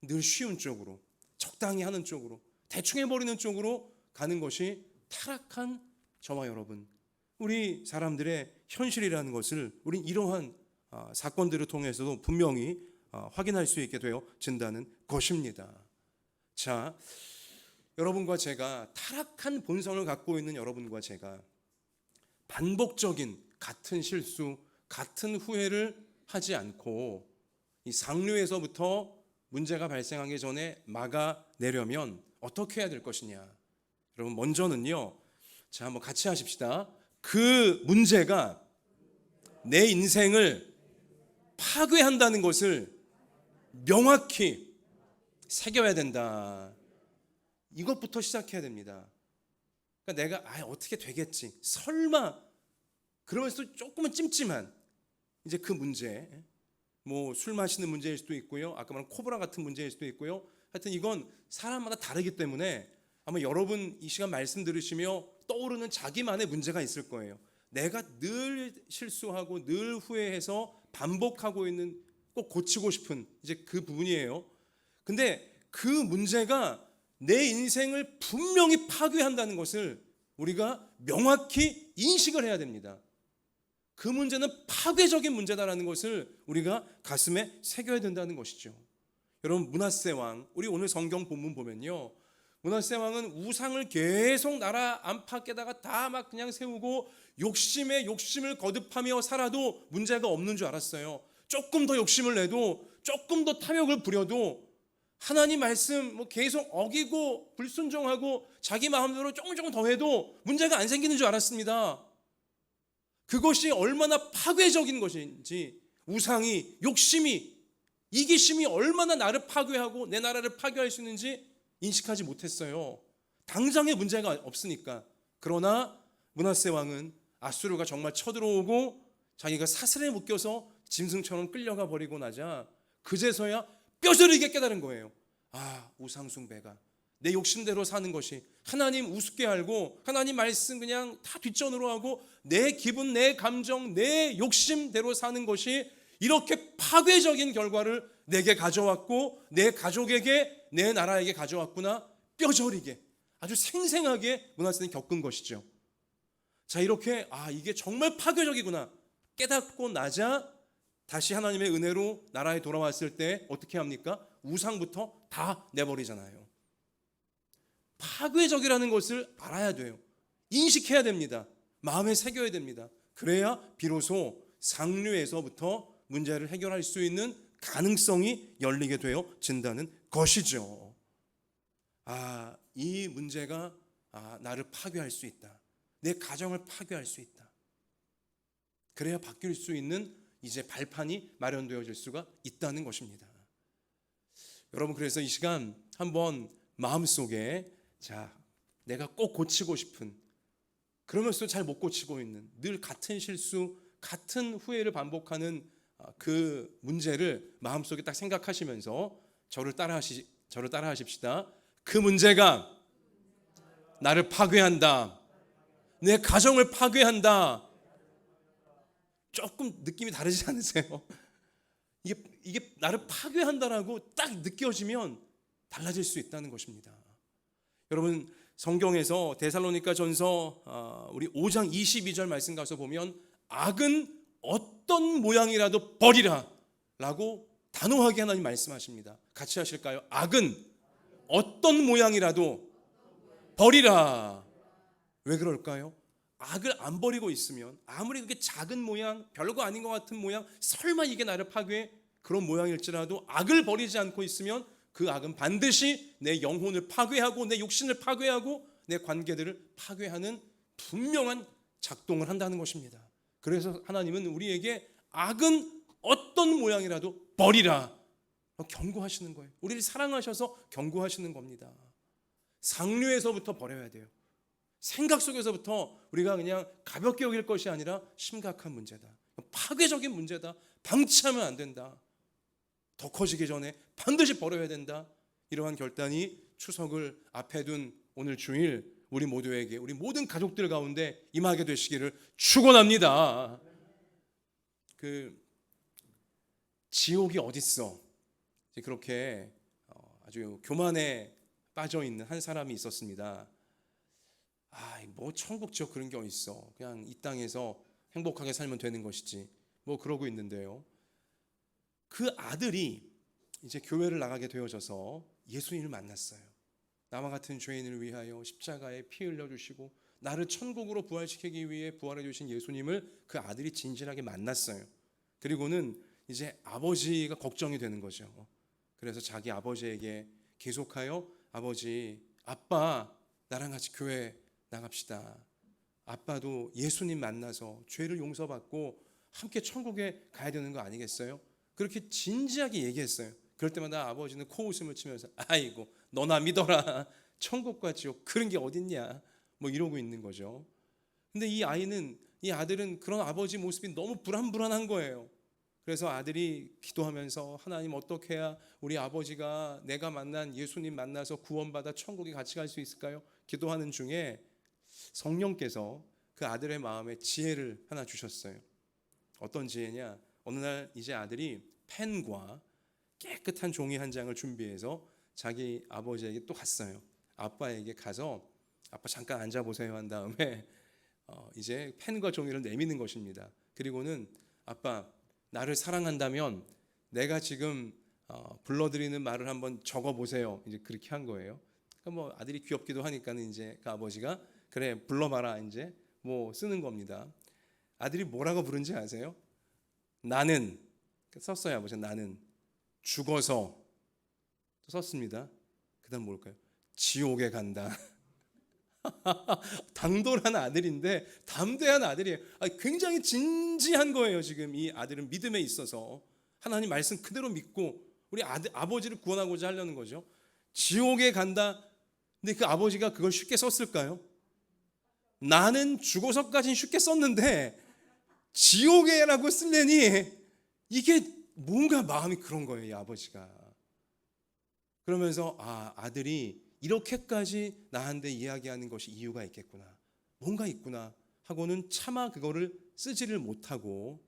늘 쉬운 쪽으로, 적당히 하는 쪽으로, 대충 해버리는 쪽으로 가는 것이 타락한 저와 여러분, 우리 사람들의 현실이라는 것을 우린 이러한 사건들을 통해서도 분명히 확인할 수 있게 되어진다는 것입니다. 자, 여러분과 제가, 타락한 본성을 갖고 있는 여러분과 제가 반복적인 같은 실수, 같은 후회를 하지 않고 이 상류에서부터 문제가 발생하기 전에 막아내려면 어떻게 해야 될 것이냐. 여러분, 먼저는요, 자, 한번 같이 하십시다. 그 문제가 내 인생을 파괴한다는 것을 명확히 새겨야 된다. 이것부터 시작해야 됩니다. 그러니까 내가 어떻게 되겠지, 설마, 그러면서 조금은 찜찜한 이제 그 문제, 뭐 술 마시는 문제일 수도 있고요, 아까 말한 코브라 같은 문제일 수도 있고요. 하여튼 이건 사람마다 다르기 때문에 아마 여러분 이 시간 말씀 들으시며 떠오르는 자기만의 문제가 있을 거예요. 내가 늘 실수하고 늘 후회해서 반복하고 있는, 꼭 고치고 싶은 이제 그 부분이에요. 근데 그 문제가 내 인생을 분명히 파괴한다는 것을 우리가 명확히 인식을 해야 됩니다. 그 문제는 파괴적인 문제다라는 것을 우리가 가슴에 새겨야 된다는 것이죠. 여러분, 므낫세 왕, 우리 오늘 성경 본문 보면요, 므낫세 왕은 우상을 계속 나라 안팎에다가 다 막 그냥 세우고 욕심에 욕심을 거듭하며 살아도 문제가 없는 줄 알았어요. 조금 더 욕심을 내도, 조금 더 탐욕을 부려도, 하나님 말씀 뭐 계속 어기고 불순종하고 자기 마음대로 조금 더 해도 문제가 안 생기는 줄 알았습니다. 그것이 얼마나 파괴적인 것인지, 우상이, 욕심이, 이기심이 얼마나 나를 파괴하고 내 나라를 파괴할 수 있는지 인식하지 못했어요. 당장의 문제가 없으니까. 그러나 므낫세 왕은 아수르가 정말 쳐들어오고 자기가 사슬에 묶여서 짐승처럼 끌려가 버리고 나자 그제서야 뼈저리게 깨달은 거예요. 우상 숭배가, 내 욕심대로 사는 것이, 하나님 우습게 알고 하나님 말씀 그냥 다 뒷전으로 하고 내 기분, 내 감정, 내 욕심대로 사는 것이 이렇게 파괴적인 결과를 내게 가져왔고 내 가족에게, 내 나라에게 가져왔구나. 뼈저리게 아주 생생하게 문하세는 겪은 것이죠. 자, 이렇게 이게 정말 파괴적이구나 깨닫고 나자 다시 하나님의 은혜로 나라에 돌아왔을 때 어떻게 합니까? 우상부터 다 내버리잖아요. 파괴적이라는 것을 알아야 돼요. 인식해야 됩니다. 마음에 새겨야 됩니다. 그래야 비로소 상류에서부터 문제를 해결할 수 있는 가능성이 열리게 되어진다는 것이죠. 이 문제가 나를 파괴할 수 있다. 내 가정을 파괴할 수 있다. 그래야 바뀔 수 있는 이제 발판이 마련되어질 수가 있다는 것입니다. 여러분, 그래서 이 시간 한번 마음속에 내가 꼭 고치고 싶은, 그러면서도 잘 못 고치고 있는, 늘 같은 실수, 같은 후회를 반복하는 그 문제를 마음속에 딱 생각하시면서 저를 따라하십시다. 그 문제가 나를 파괴한다. 내 가정을 파괴한다. 조금 느낌이 다르지 않으세요? 이게 나를 파괴한다라고 딱 느껴지면 달라질 수 있다는 것입니다. 여러분, 성경에서 데살로니가 전서 우리 5장 22절 말씀 가서 보면 악은 어떤 모양이라도 버리라 라고 단호하게 하나님 말씀하십니다. 같이 하실까요? 악은 어떤 모양이라도 버리라. 왜 그럴까요? 악을 안 버리고 있으면 아무리 그게 작은 모양, 별거 아닌 것 같은 모양, 설마 이게 나를 파괴해? 그런 모양일지라도 악을 버리지 않고 있으면 그 악은 반드시 내 영혼을 파괴하고 내 육신을 파괴하고 내 관계들을 파괴하는 분명한 작동을 한다는 것입니다. 그래서 하나님은 우리에게 악은 어떤 모양이라도 버리라 경고하시는 거예요. 우리를 사랑하셔서 경고하시는 겁니다. 상류에서부터 버려야 돼요. 생각 속에서부터 우리가 그냥 가볍게 여길 것이 아니라 심각한 문제다. 파괴적인 문제다. 방치하면 안 된다. 더 커지기 전에 반드시 버려야 된다. 이러한 결단이 추석을 앞에 둔 오늘 주일 우리 모두에게, 우리 모든 가족들 가운데 임하게 되시기를 축원합니다. 지옥이 어딨어? 그렇게 아주 교만에 빠져 있는 한 사람이 있었습니다. 뭐 천국 지옥 그런 게 어딨어? 그냥 이 땅에서 행복하게 살면 되는 것이지. 뭐 그러고 있는데요. 그 아들이 이제 교회를 나가게 되어져서 예수님을 만났어요. 나와 같은 죄인을 위하여 십자가에 피 흘려주시고 나를 천국으로 부활시키기 위해 부활해 주신 예수님을 그 아들이 진실하게 만났어요. 그리고는 이제 아버지가 걱정이 되는 거죠. 그래서 자기 아버지에게 계속하여 아버지, 아빠 나랑 같이 교회 나갑시다. 아빠도 예수님 만나서 죄를 용서받고 함께 천국에 가야 되는 거 아니겠어요? 그렇게 진지하게 얘기했어요. 그럴 때마다 아버지는 코웃음을 치면서 아이고 너나 믿어라. 천국과 지옥 그런 게 어딨냐 뭐 이러고 있는 거죠. 근데 이 아들은 그런 아버지 모습이 너무 불안한 거예요. 그래서 아들이 기도하면서 하나님 어떻게 해야 우리 아버지가 내가 만난 예수님 만나서 구원받아 천국에 같이 갈 수 있을까요? 기도하는 중에 성령께서 그 아들의 마음에 지혜를 하나 주셨어요. 어떤 지혜냐? 어느 날 이제 아들이 펜과 깨끗한 종이 한 장을 준비해서 자기 아버지에게 또 갔어요. 아빠에게 가서 아빠 잠깐 앉아보세요 한 다음에 이제 펜과 종이를 내미는 것입니다. 그리고는 아빠 나를 사랑한다면 내가 지금 불러드리는 말을 한번 적어보세요. 이제 그렇게 한 거예요. 그러니까 뭐 아들이 귀엽기도 하니까는 이제 그 아버지가 그래 불러봐라 이제 뭐 쓰는 겁니다. 아들이 뭐라고 부른지 아세요? 나는 썼어요. 아버지 나는 죽어서 썼습니다. 그다음 뭘까요? 지옥에 간다. 당돌한 아들인데 담대한 아들이에요. 굉장히 진지한 거예요. 지금 이 아들은 믿음에 있어서 하나님 말씀 그대로 믿고 우리 아버지를 구원하고자 하려는 거죠. 지옥에 간다. 근데 그 아버지가 그걸 쉽게 썼을까요? 나는 죽어서까지는 쉽게 썼는데 지옥에라고 쓰려니 이게 뭔가 마음이 그런 거예요. 이 아버지가. 그러면서 아들이 이렇게까지 나한테 이야기하는 것이 이유가 있겠구나. 뭔가 있구나 하고는 차마 그거를 쓰지를 못하고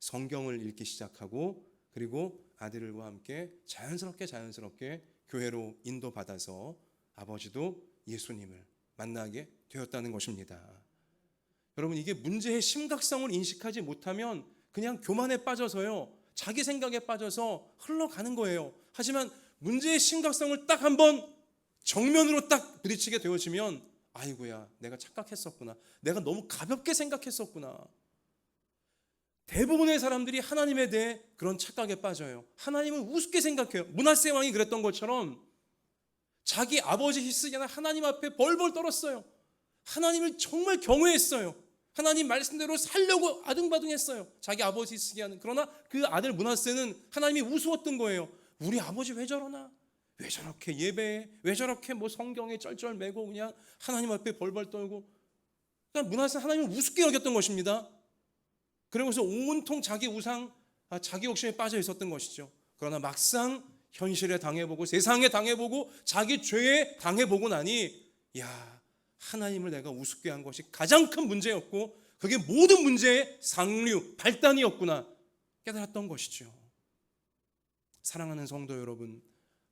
성경을 읽기 시작하고 그리고 아들과 함께 자연스럽게 교회로 인도받아서 아버지도 예수님을 만나게 되었다는 것입니다. 여러분, 이게 문제의 심각성을 인식하지 못하면 그냥 교만에 빠져서요, 자기 생각에 빠져서 흘러가는 거예요. 하지만 문제의 심각성을 딱 한번 정면으로 딱 부딪히게 되어지면 아이고야, 내가 착각했었구나, 내가 너무 가볍게 생각했었구나. 대부분의 사람들이 하나님에 대해 그런 착각에 빠져요. 하나님을 우습게 생각해요. 므낫세 왕이 그랬던 것처럼 자기 아버지 히스기야는 하나님 앞에 벌벌 떨었어요. 하나님을 정말 경외했어요. 하나님 말씀대로 살려고 아등바등했어요, 자기 아버지 히스기야는. 그러나 그 아들 므낫세는 하나님이 우스웠던 거예요. 우리 아버지 왜 저러나? 왜 저렇게 예배해? 왜 저렇게 뭐 성경에 쩔쩔매고 그냥 하나님 앞에 벌벌 떨고? 그러니까 므낫세는 하나님을 우습게 여겼던 것입니다. 그러면서 온통 자기 우상, 자기 욕심에 빠져 있었던 것이죠. 그러나 막상 현실에 당해보고 세상에 당해보고 자기 죄에 당해보고 나니, 야, 하나님을 내가 우습게 한 것이 가장 큰 문제였고 그게 모든 문제의 상류, 발단이었구나 깨달았던 것이죠. 사랑하는 성도 여러분,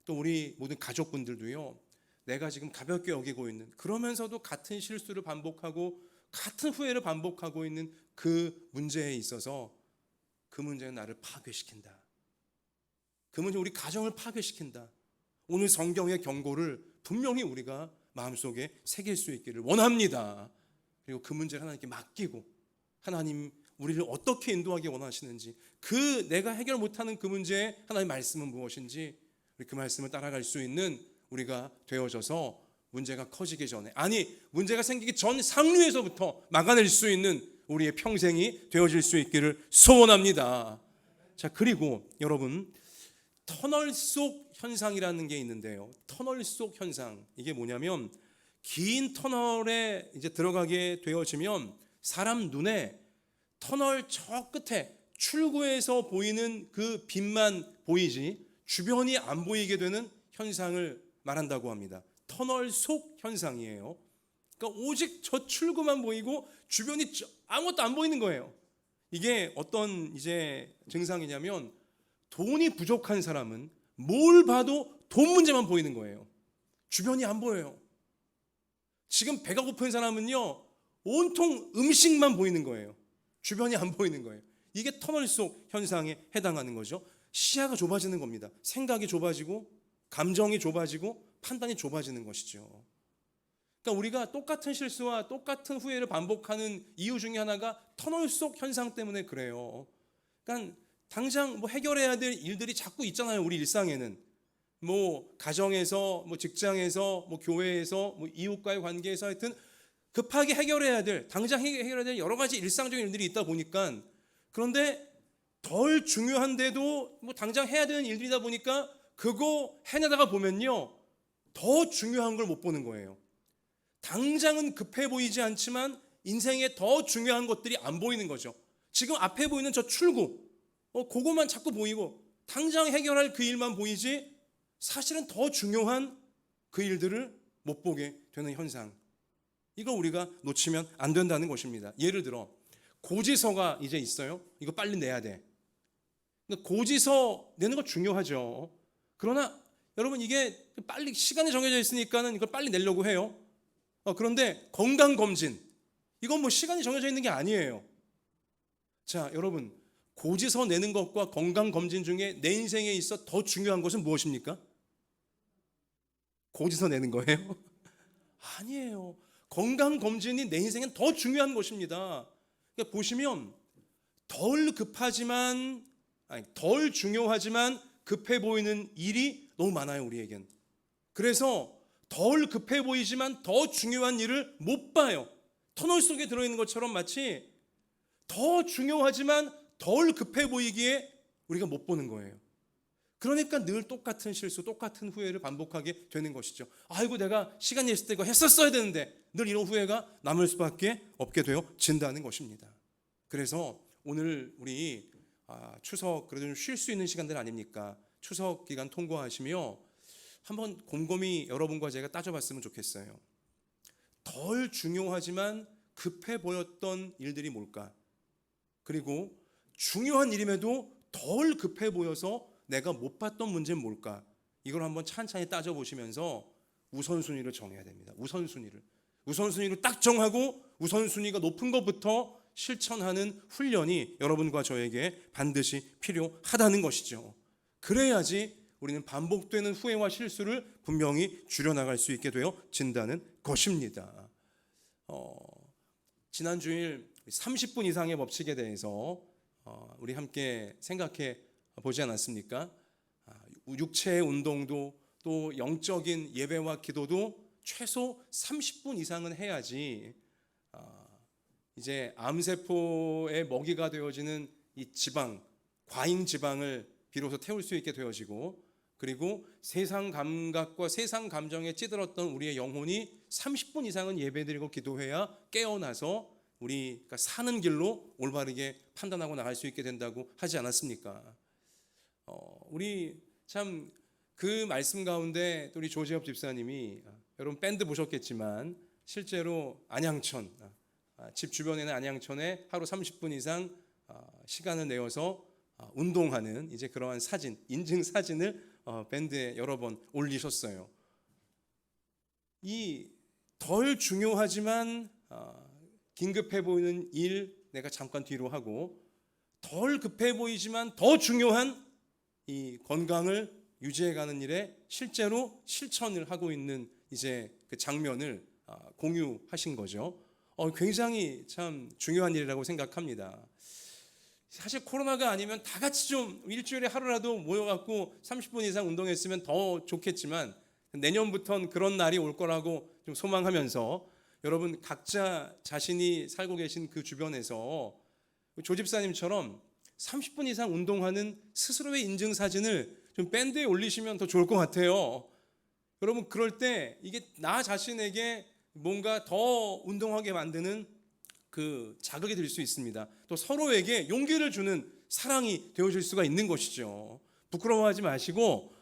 또 우리 모든 가족분들도요, 내가 지금 가볍게 여기고 있는, 그러면서도 같은 실수를 반복하고 같은 후회를 반복하고 있는 그 문제에 있어서 그 문제는 나를 파괴시킨다. 그 문제 우리 가정을 파괴시킨다. 오늘 성경의 경고를 분명히 우리가 마음속에 새길 수 있기를 원합니다. 그리고 그 문제를 하나님께 맡기고 하나님 우리를 어떻게 인도하기 원하시는지, 그 내가 해결 못하는 그 문제에 하나님의 말씀은 무엇인지 우리 그 말씀을 따라갈 수 있는 우리가 되어져서 문제가 커지기 전에, 아니 문제가 생기기 전 상류에서부터 막아낼 수 있는 우리의 평생이 되어질 수 있기를 소원합니다. 자, 그리고 여러분, 터널 속 현상이라는 게 있는데요. 터널 속 현상, 이게 뭐냐면 긴 터널에 이제 들어가게 되어지면 사람 눈에 터널 저 끝에 출구에서 보이는 그 빛만 보이지 주변이 안 보이게 되는 현상을 말한다고 합니다. 터널 속 현상이에요. 그러니까 오직 저 출구만 보이고 주변이 아무것도 안 보이는 거예요. 이게 어떤 이제 증상이냐면, 돈이 부족한 사람은 뭘 봐도 돈 문제만 보이는 거예요. 주변이 안 보여요. 지금 배가 고픈 사람은요, 온통 음식만 보이는 거예요. 주변이 안 보이는 거예요. 이게 터널 속 현상에 해당하는 거죠. 시야가 좁아지는 겁니다. 생각이 좁아지고 감정이 좁아지고 판단이 좁아지는 것이죠. 그러니까 우리가 똑같은 실수와 똑같은 후회를 반복하는 이유 중에 하나가 터널 속 현상 때문에 그래요. 그러니까 당장 뭐 해결해야 될 일들이 자꾸 있잖아요. 우리 일상에는 뭐 가정에서, 뭐 직장에서, 뭐 교회에서, 뭐 이웃과의 관계에서, 하여튼 급하게 해결해야 될, 당장 해결해야 될 여러 가지 일상적인 일들이 있다 보니까, 그런데 덜 중요한데도 뭐 당장 해야 되는 일들이다 보니까 그거 해내다가 보면요, 더 중요한 걸 못 보는 거예요. 당장은 급해 보이지 않지만 인생에 더 중요한 것들이 안 보이는 거죠. 지금 앞에 보이는 저 출구, 그것만 자꾸 보이고 당장 해결할 그 일만 보이지 사실은 더 중요한 그 일들을 못 보게 되는 현상, 이거 우리가 놓치면 안 된다는 것입니다. 예를 들어 고지서가 이제 있어요. 이거 빨리 내야 돼. 고지서 내는 거 중요하죠. 그러나 여러분, 이게 빨리 시간이 정해져 있으니까는 이걸 빨리 내려고 해요. 그런데 건강검진, 이건 뭐 시간이 정해져 있는 게 아니에요. 자, 여러분, 고지서 내는 것과 건강검진 중에 내 인생에 있어 더 중요한 것은 무엇입니까? 고지서 내는 거예요? 아니에요. 건강검진이 내 인생엔 더 중요한 것입니다. 그러니까 보시면 덜 중요하지만 급해 보이는 일이 너무 많아요, 우리에겐. 그래서 덜 급해 보이지만 더 중요한 일을 못 봐요. 터널 속에 들어있는 것처럼 마치 더 중요하지만 덜 급해 보이기에 우리가 못 보는 거예요. 그러니까 늘 똑같은 실수, 똑같은 후회를 반복하게 되는 것이죠. 아이고, 내가 시간이 있을 때 이거 했었어야 되는데, 늘 이런 후회가 남을 수밖에 없게 되어진다는 것입니다. 그래서 오늘 우리 추석 그래도 좀 쉴 수 있는 시간들 아닙니까? 추석 기간 통과하시며 한번 곰곰이 여러분과 제가 따져봤으면 좋겠어요. 덜 중요하지만 급해 보였던 일들이 뭘까? 그리고 중요한 일임에도 덜 급해 보여서 내가 못 봤던 문제는 뭘까? 이걸 한번 찬찬히 따져보시면서 우선순위를 정해야 됩니다. 우선순위를 딱 정하고 우선순위가 높은 것부터 실천하는 훈련이 여러분과 저에게 반드시 필요하다는 것이죠. 그래야지 우리는 반복되는 후회와 실수를 분명히 줄여나갈 수 있게 되어진다는 것입니다. 지난 주일 30분 이상의 법칙에 대해서 우리 함께 생각해 보지 않았습니까? 육체의 운동도 또 영적인 예배와 기도도 최소 30분 이상은 해야지 이제 암세포의 먹이가 되어지는 이 지방, 과잉 지방을 비로소 태울 수 있게 되어지고, 그리고 세상 감각과 세상 감정에 찌들었던 우리의 영혼이 30분 이상은 예배드리고 기도해야 깨어나서 우리가 사는 길로 올바르게 판단하고 나갈 수 있게 된다고 하지 않았습니까? 우리 참 그 말씀 가운데 우리 조재엽 집사님이, 여러분 밴드 보셨겠지만 실제로 안양천, 집 주변에는 안양천에 하루 30분 이상 시간을 내어서 운동하는 이제 그러한 사진, 인증 사진을 밴드에 여러 번 올리셨어요. 이 덜 중요하지만 긴급해 보이는 일 내가 잠깐 뒤로 하고, 덜 급해 보이지만 더 중요한 이 건강을 유지해가는 일에 실제로 실천을 하고 있는 이제 그 장면을 공유하신 거죠. 굉장히 참 중요한 일이라고 생각합니다. 사실 코로나가 아니면 다 같이 좀 일주일에 하루라도 모여갖고 30분 이상 운동했으면 더 좋겠지만, 내년부터는 그런 날이 올 거라고 좀 소망하면서 여러분 각자 자신이 살고 계신 그 주변에서 조 집사님처럼 30분 이상 운동하는 스스로의 인증 사진을 좀 밴드에 올리시면 더 좋을 것 같아요. 여러분 그럴 때 이게 나 자신에게 뭔가 더 운동하게 만드는 그 자극이 될 수 있습니다. 또 서로에게 용기를 주는 사랑이 되어질 수가 있는 것이죠. 부끄러워하지 마시고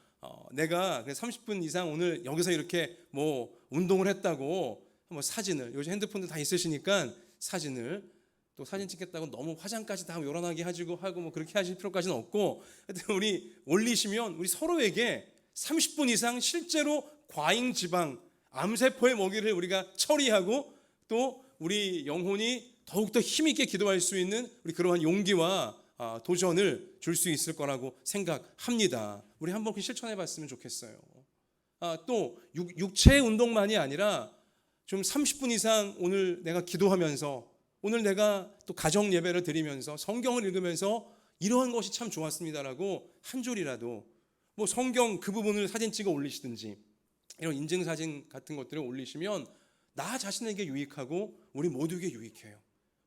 내가 30분 이상 오늘 여기서 이렇게 뭐 운동을 했다고 뭐 사진을, 요즘 핸드폰도 다 있으시니까 사진을, 또 사진 찍겠다고 너무 화장까지 다 요란하게 하고 뭐 그렇게 하실 필요까지는 없고, 하여튼 우리 올리시면 우리 서로에게 30분 이상 실제로 과잉 지방, 암세포의 먹이를 우리가 처리하고 또 우리 영혼이 더욱더 힘있게 기도할 수 있는 우리 그러한 용기와 도전을 줄 수 있을 거라고 생각합니다. 우리 한번 실천해 봤으면 좋겠어요. 또 육체의 운동만이 아니라 좀 30분 이상 오늘 내가 기도하면서, 오늘 내가 또 가정 예배를 드리면서 성경을 읽으면서 이러한 것이 참 좋았습니다라고 한 줄이라도 뭐 성경 그 부분을 사진 찍어 올리시든지 이런 인증 사진 같은 것들을 올리시면 나 자신에게 유익하고 우리 모두에게 유익해요.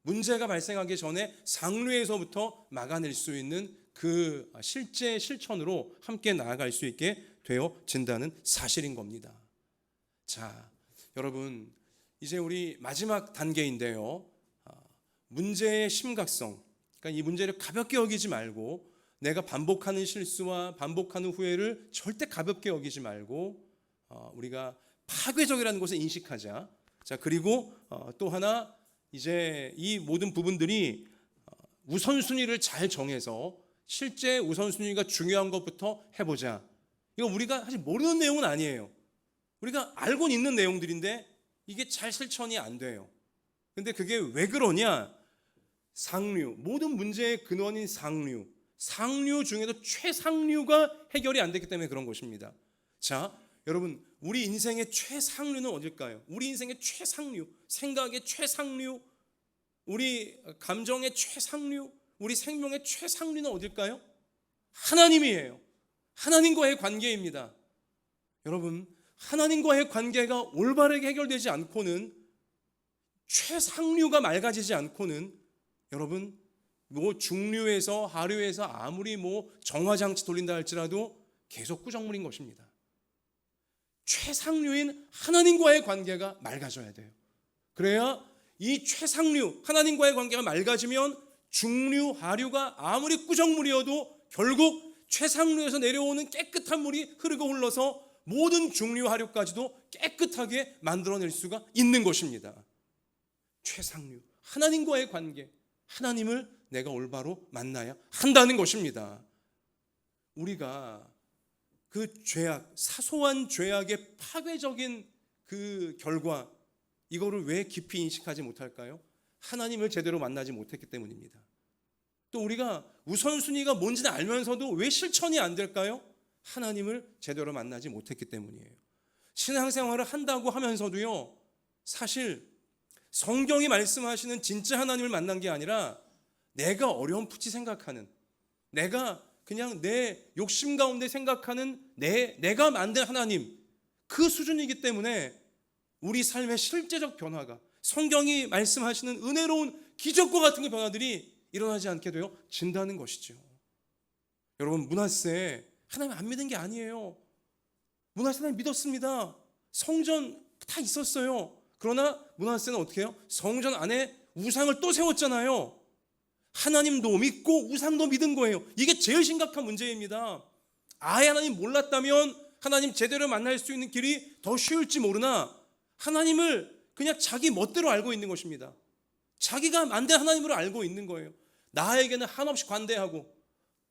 문제가 발생하기 전에 상류에서부터 막아낼 수 있는 그 실제 실천으로 함께 나아갈 수 있게 되어진다는 사실인 겁니다. 자, 여러분 이제 우리 마지막 단계인데요. 문제의 심각성, 그러니까 이 문제를 가볍게 여기지 말고, 내가 반복하는 실수와 반복하는 후회를 절대 가볍게 여기지 말고 우리가 파괴적이라는 것을 인식하자. 자, 그리고 또 하나, 이제 이 모든 부분들이 우선순위를 잘 정해서 실제 우선순위가 중요한 것부터 해보자. 이거 우리가 사실 모르는 내용은 아니에요. 우리가 알고는 있는 내용들인데 이게 잘 실천이 안 돼요. 근데 그게 왜 그러냐? 상류, 모든 문제의 근원인 상류 중에도 최상류가 해결이 안 됐기 때문에 그런 것입니다. 자, 여러분 우리 인생의 최상류는 어딜까요? 우리 인생의 최상류, 생각의 최상류, 우리 감정의 최상류, 우리 생명의 최상류는 어딜까요? 하나님이에요. 하나님과의 관계입니다. 여러분 하나님과의 관계가 올바르게 해결되지 않고는, 최상류가 맑아지지 않고는 여러분 뭐 중류에서 하류에서 아무리 뭐 정화장치 돌린다 할지라도 계속 꾸정물인 것입니다. 최상류인 하나님과의 관계가 맑아져야 돼요. 그래야 이 최상류 하나님과의 관계가 맑아지면 중류 하류가 아무리 꾸정물이어도 결국 최상류에서 내려오는 깨끗한 물이 흐르고 흘러서 모든 중류 하류까지도 깨끗하게 만들어낼 수가 있는 것입니다. 최상류 하나님과의 관계, 하나님을 내가 올바로 만나야 한다는 것입니다. 우리가 그 죄악, 사소한 죄악의 파괴적인 그 결과, 이거를 왜 깊이 인식하지 못할까요? 하나님을 제대로 만나지 못했기 때문입니다. 또 우리가 우선순위가 뭔지는 알면서도 왜 실천이 안 될까요? 하나님을 제대로 만나지 못했기 때문이에요. 신앙생활을 한다고 하면서도요, 사실 성경이 말씀하시는 진짜 하나님을 만난 게 아니라 내가 어렴풋이 생각하는, 내가 그냥 내 욕심 가운데 생각하는 내가 만든 하나님, 그 수준이기 때문에 우리 삶의 실제적 변화가, 성경이 말씀하시는 은혜로운 기적과 같은 그 변화들이 일어나지 않게 되어진다는 것이죠. 여러분, 므낫세 하나님 안 믿은 게 아니에요. 므낫세 하나님 믿었습니다. 성전 다 있었어요. 그러나 므낫세는 어떻게 해요? 성전 안에 우상을 또 세웠잖아요. 하나님도 믿고 우상도 믿은 거예요. 이게 제일 심각한 문제입니다. 아예 하나님 몰랐다면 하나님 제대로 만날 수 있는 길이 더 쉬울지 모르나, 하나님을 그냥 자기 멋대로 알고 있는 것입니다. 자기가 만든 하나님으로 알고 있는 거예요. 나에게는 한없이 관대하고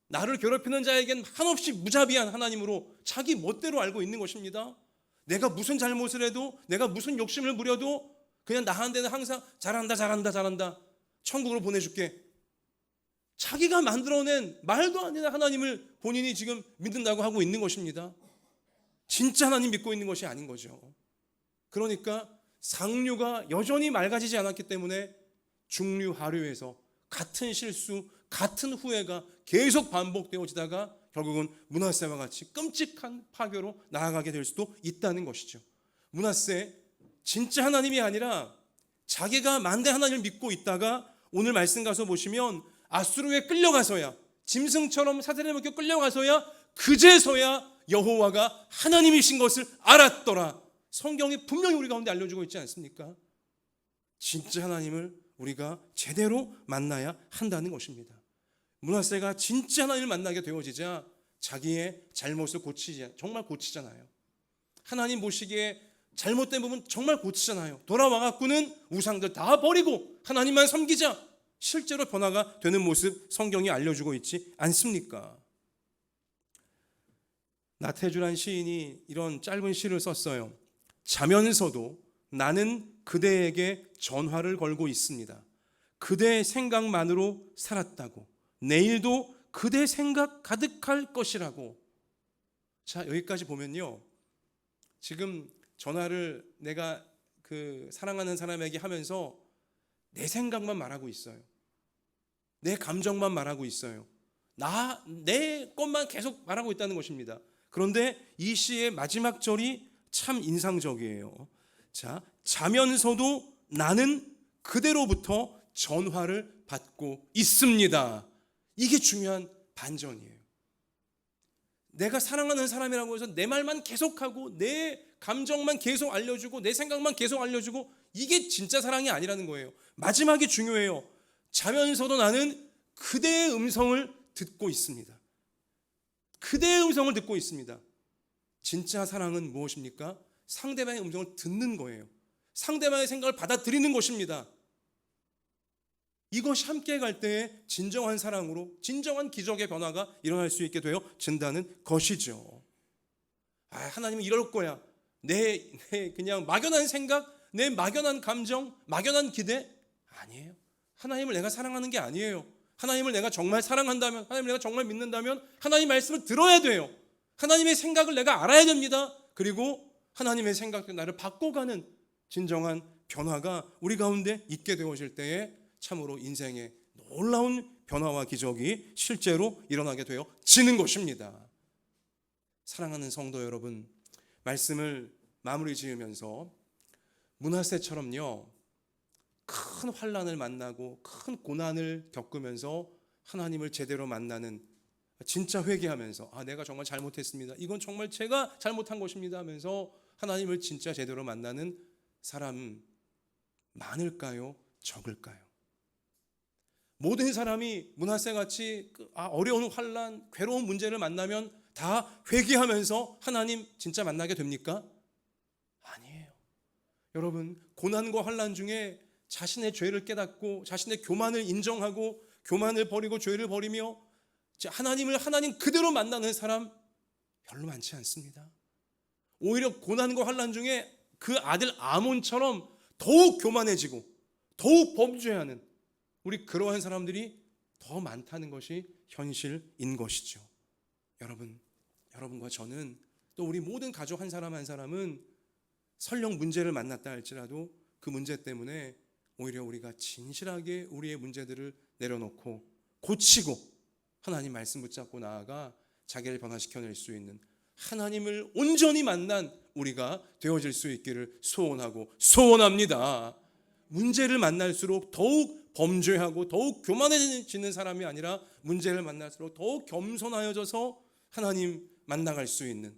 나를 괴롭히는 자에게는 한없이 무자비한 하나님으로 자기 멋대로 알고 있는 것입니다. 내가 무슨 잘못을 해도, 내가 무슨 욕심을 부려도 그냥 나한테는 항상 잘한다 잘한다 잘한다, 천국으로 보내줄게. 자기가 만들어낸 말도 안 되는 하나님을 본인이 지금 믿는다고 하고 있는 것입니다. 진짜 하나님 믿고 있는 것이 아닌 거죠. 그러니까 상류가 여전히 맑아지지 않았기 때문에 중류 하류에서 같은 실수, 같은 후회가 계속 반복되어지다가 결국은 므낫세와 같이 끔찍한 파괴로 나아가게 될 수도 있다는 것이죠. 므낫세, 진짜 하나님이 아니라 자기가 만든 하나님을 믿고 있다가 오늘 말씀 가서 보시면 아수르에 끌려가서야, 짐승처럼 사슬에 묶여 끌려가서야, 그제서야 여호와가 하나님이신 것을 알았더라. 성경이 분명히 우리 가운데 알려주고 있지 않습니까? 진짜 하나님을 우리가 제대로 만나야 한다는 것입니다. 므낫세가 진짜 하나님을 만나게 되어지자 자기의 잘못을 정말 고치잖아요. 하나님 보시기에 잘못된 부분 정말 고치잖아요. 돌아와 갖고는 우상들 다 버리고 하나님만 섬기자, 실제로 변화가 되는 모습 성경이 알려주고 있지 않습니까? 나태주란 시인이 이런 짧은 시를 썼어요. 자면서도 나는 그대에게 전화를 걸고 있습니다. 그대의 생각만으로 살았다고, 내일도 그대 생각 가득할 것이라고. 자, 여기까지 보면요, 지금 전화를 내가 그 사랑하는 사람에게 하면서 내 생각만 말하고 있어요. 내 감정만 말하고 있어요. 내 것만 계속 말하고 있다는 것입니다. 그런데 이 시의 마지막 절이 참 인상적이에요. 자, 자면서도 나는 그대로부터 전화를 받고 있습니다. 이게 중요한 반전이에요. 내가 사랑하는 사람이라고 해서 내 말만 계속하고 내 감정만 계속 알려주고 내 생각만 계속 알려주고, 이게 진짜 사랑이 아니라는 거예요. 마지막이 중요해요. 자면서도 나는 그대의 음성을 듣고 있습니다. 그대의 음성을 듣고 있습니다. 진짜 사랑은 무엇입니까? 상대방의 음성을 듣는 거예요. 상대방의 생각을 받아들이는 것입니다. 이것이 함께 갈 때에 진정한 사랑으로 진정한 기적의 변화가 일어날 수 있게 되어진다는 것이죠. 하나님은 이럴 거야. 내 그냥 막연한 생각, 내 막연한 감정, 막연한 기대? 아니에요. 하나님을 내가 사랑하는 게 아니에요. 하나님을 내가 정말 사랑한다면, 하나님을 내가 정말 믿는다면 하나님 말씀을 들어야 돼요. 하나님의 생각을 내가 알아야 됩니다. 그리고 하나님의 생각도 나를 바꿔가는 진정한 변화가 우리 가운데 있게 되어질 때에 참으로 인생의 놀라운 변화와 기적이 실제로 일어나게 되어지는 것입니다. 사랑하는 성도 여러분, 말씀을 마무리 지으면서 므낫세처럼요, 큰 환난을 만나고 큰 고난을 겪으면서 하나님을 제대로 만나는, 진짜 회개하면서 내가 정말 잘못했습니다, 이건 정말 제가 잘못한 것입니다 하면서 하나님을 진짜 제대로 만나는 사람 많을까요? 적을까요? 모든 사람이 므낫세같이 어려운 환난, 괴로운 문제를 만나면 다 회개하면서 하나님 진짜 만나게 됩니까? 아니에요. 여러분, 고난과 환난 중에 자신의 죄를 깨닫고 자신의 교만을 인정하고 교만을 버리고 죄를 버리며 하나님을 하나님 그대로 만나는 사람 별로 많지 않습니다. 오히려 고난과 환난 중에 그 아들 아몬처럼 더욱 교만해지고 더욱 범죄하는 우리 그러한 사람들이 더 많다는 것이 현실인 것이죠. 여러분과 저는 또 우리 모든 가족 한 사람 한 사람은 설령 문제를 만났다 할지라도 그 문제 때문에 오히려 우리가 진실하게 우리의 문제들을 내려놓고 고치고 하나님 말씀 붙잡고 나아가 자기를 변화시켜낼 수 있는 하나님을 온전히 만난 우리가 되어질 수 있기를 소원하고 소원합니다. 문제를 만날수록 더욱 범죄하고 더욱 교만해지는 사람이 아니라 문제를 만날수록 더욱 겸손하여져서 하나님 만나갈 수 있는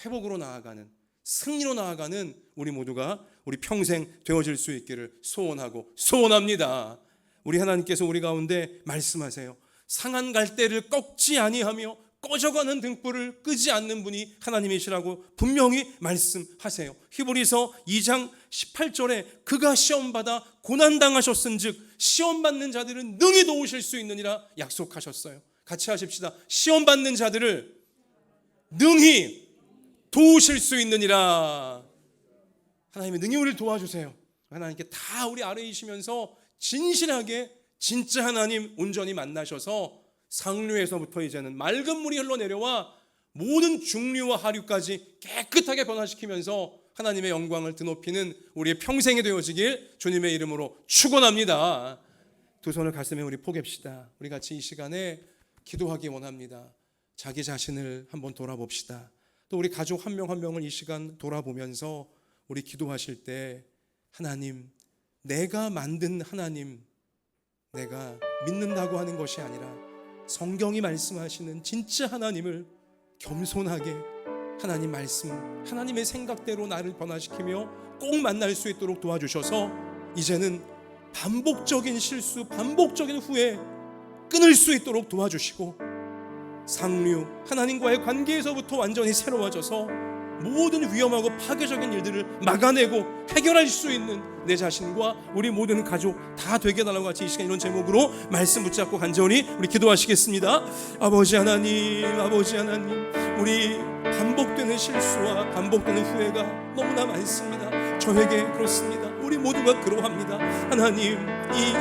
회복으로 나아가는 승리로 나아가는 우리 모두가 우리 평생 되어질 수 있기를 소원하고 소원합니다. 우리 하나님께서 우리 가운데 말씀하세요. 상한 갈대를 꺾지 아니하며 꺼져가는 등불을 끄지 않는 분이 하나님이시라고 분명히 말씀하세요. 히브리서 2장 18절에 그가 시험받아 고난당하셨은즉 시험받는 자들은 능히 도우실 수 있느니라 약속하셨어요. 같이 하십시다. 시험받는 자들을 능히 도우실 수 있느니라. 하나님의 능히 우리를 도와주세요. 하나님께 다 우리 아뢰이시면서 진실하게 진짜 하나님 온전히 만나셔서 상류에서부터 이제는 맑은 물이 흘러내려와 모든 중류와 하류까지 깨끗하게 변화시키면서 하나님의 영광을 드높이는 우리의 평생이 되어지길 주님의 이름으로 축원합니다. 두 손을 가슴에 우리 포갭시다. 우리 같이 이 시간에 기도하기 원합니다. 자기 자신을 한번 돌아봅시다. 또 우리 가족 한 명 한 명을 이 시간 돌아보면서 우리 기도하실 때 하나님, 내가 만든 하나님, 내가 믿는다고 하는 것이 아니라 성경이 말씀하시는 진짜 하나님을 겸손하게 하나님 말씀, 하나님의 생각대로 나를 변화시키며 꼭 만날 수 있도록 도와주셔서 이제는 반복적인 실수, 반복적인 후회 끊을 수 있도록 도와주시고 상류, 하나님과의 관계에서부터 완전히 새로워져서 모든 위험하고 파괴적인 일들을 막아내고 해결할 수 있는 내 자신과 우리 모든 가족 다 되게 달라고 같이 이 시간 이런 제목으로 말씀 붙잡고 간절히 우리 기도하시겠습니다. 아버지 하나님, 아버지 하나님, 우리 반복되는 실수와 반복되는 후회가 너무나 많습니다. 저에게 그렇습니다. 우리 모두가 그러합니다. 하나님, 이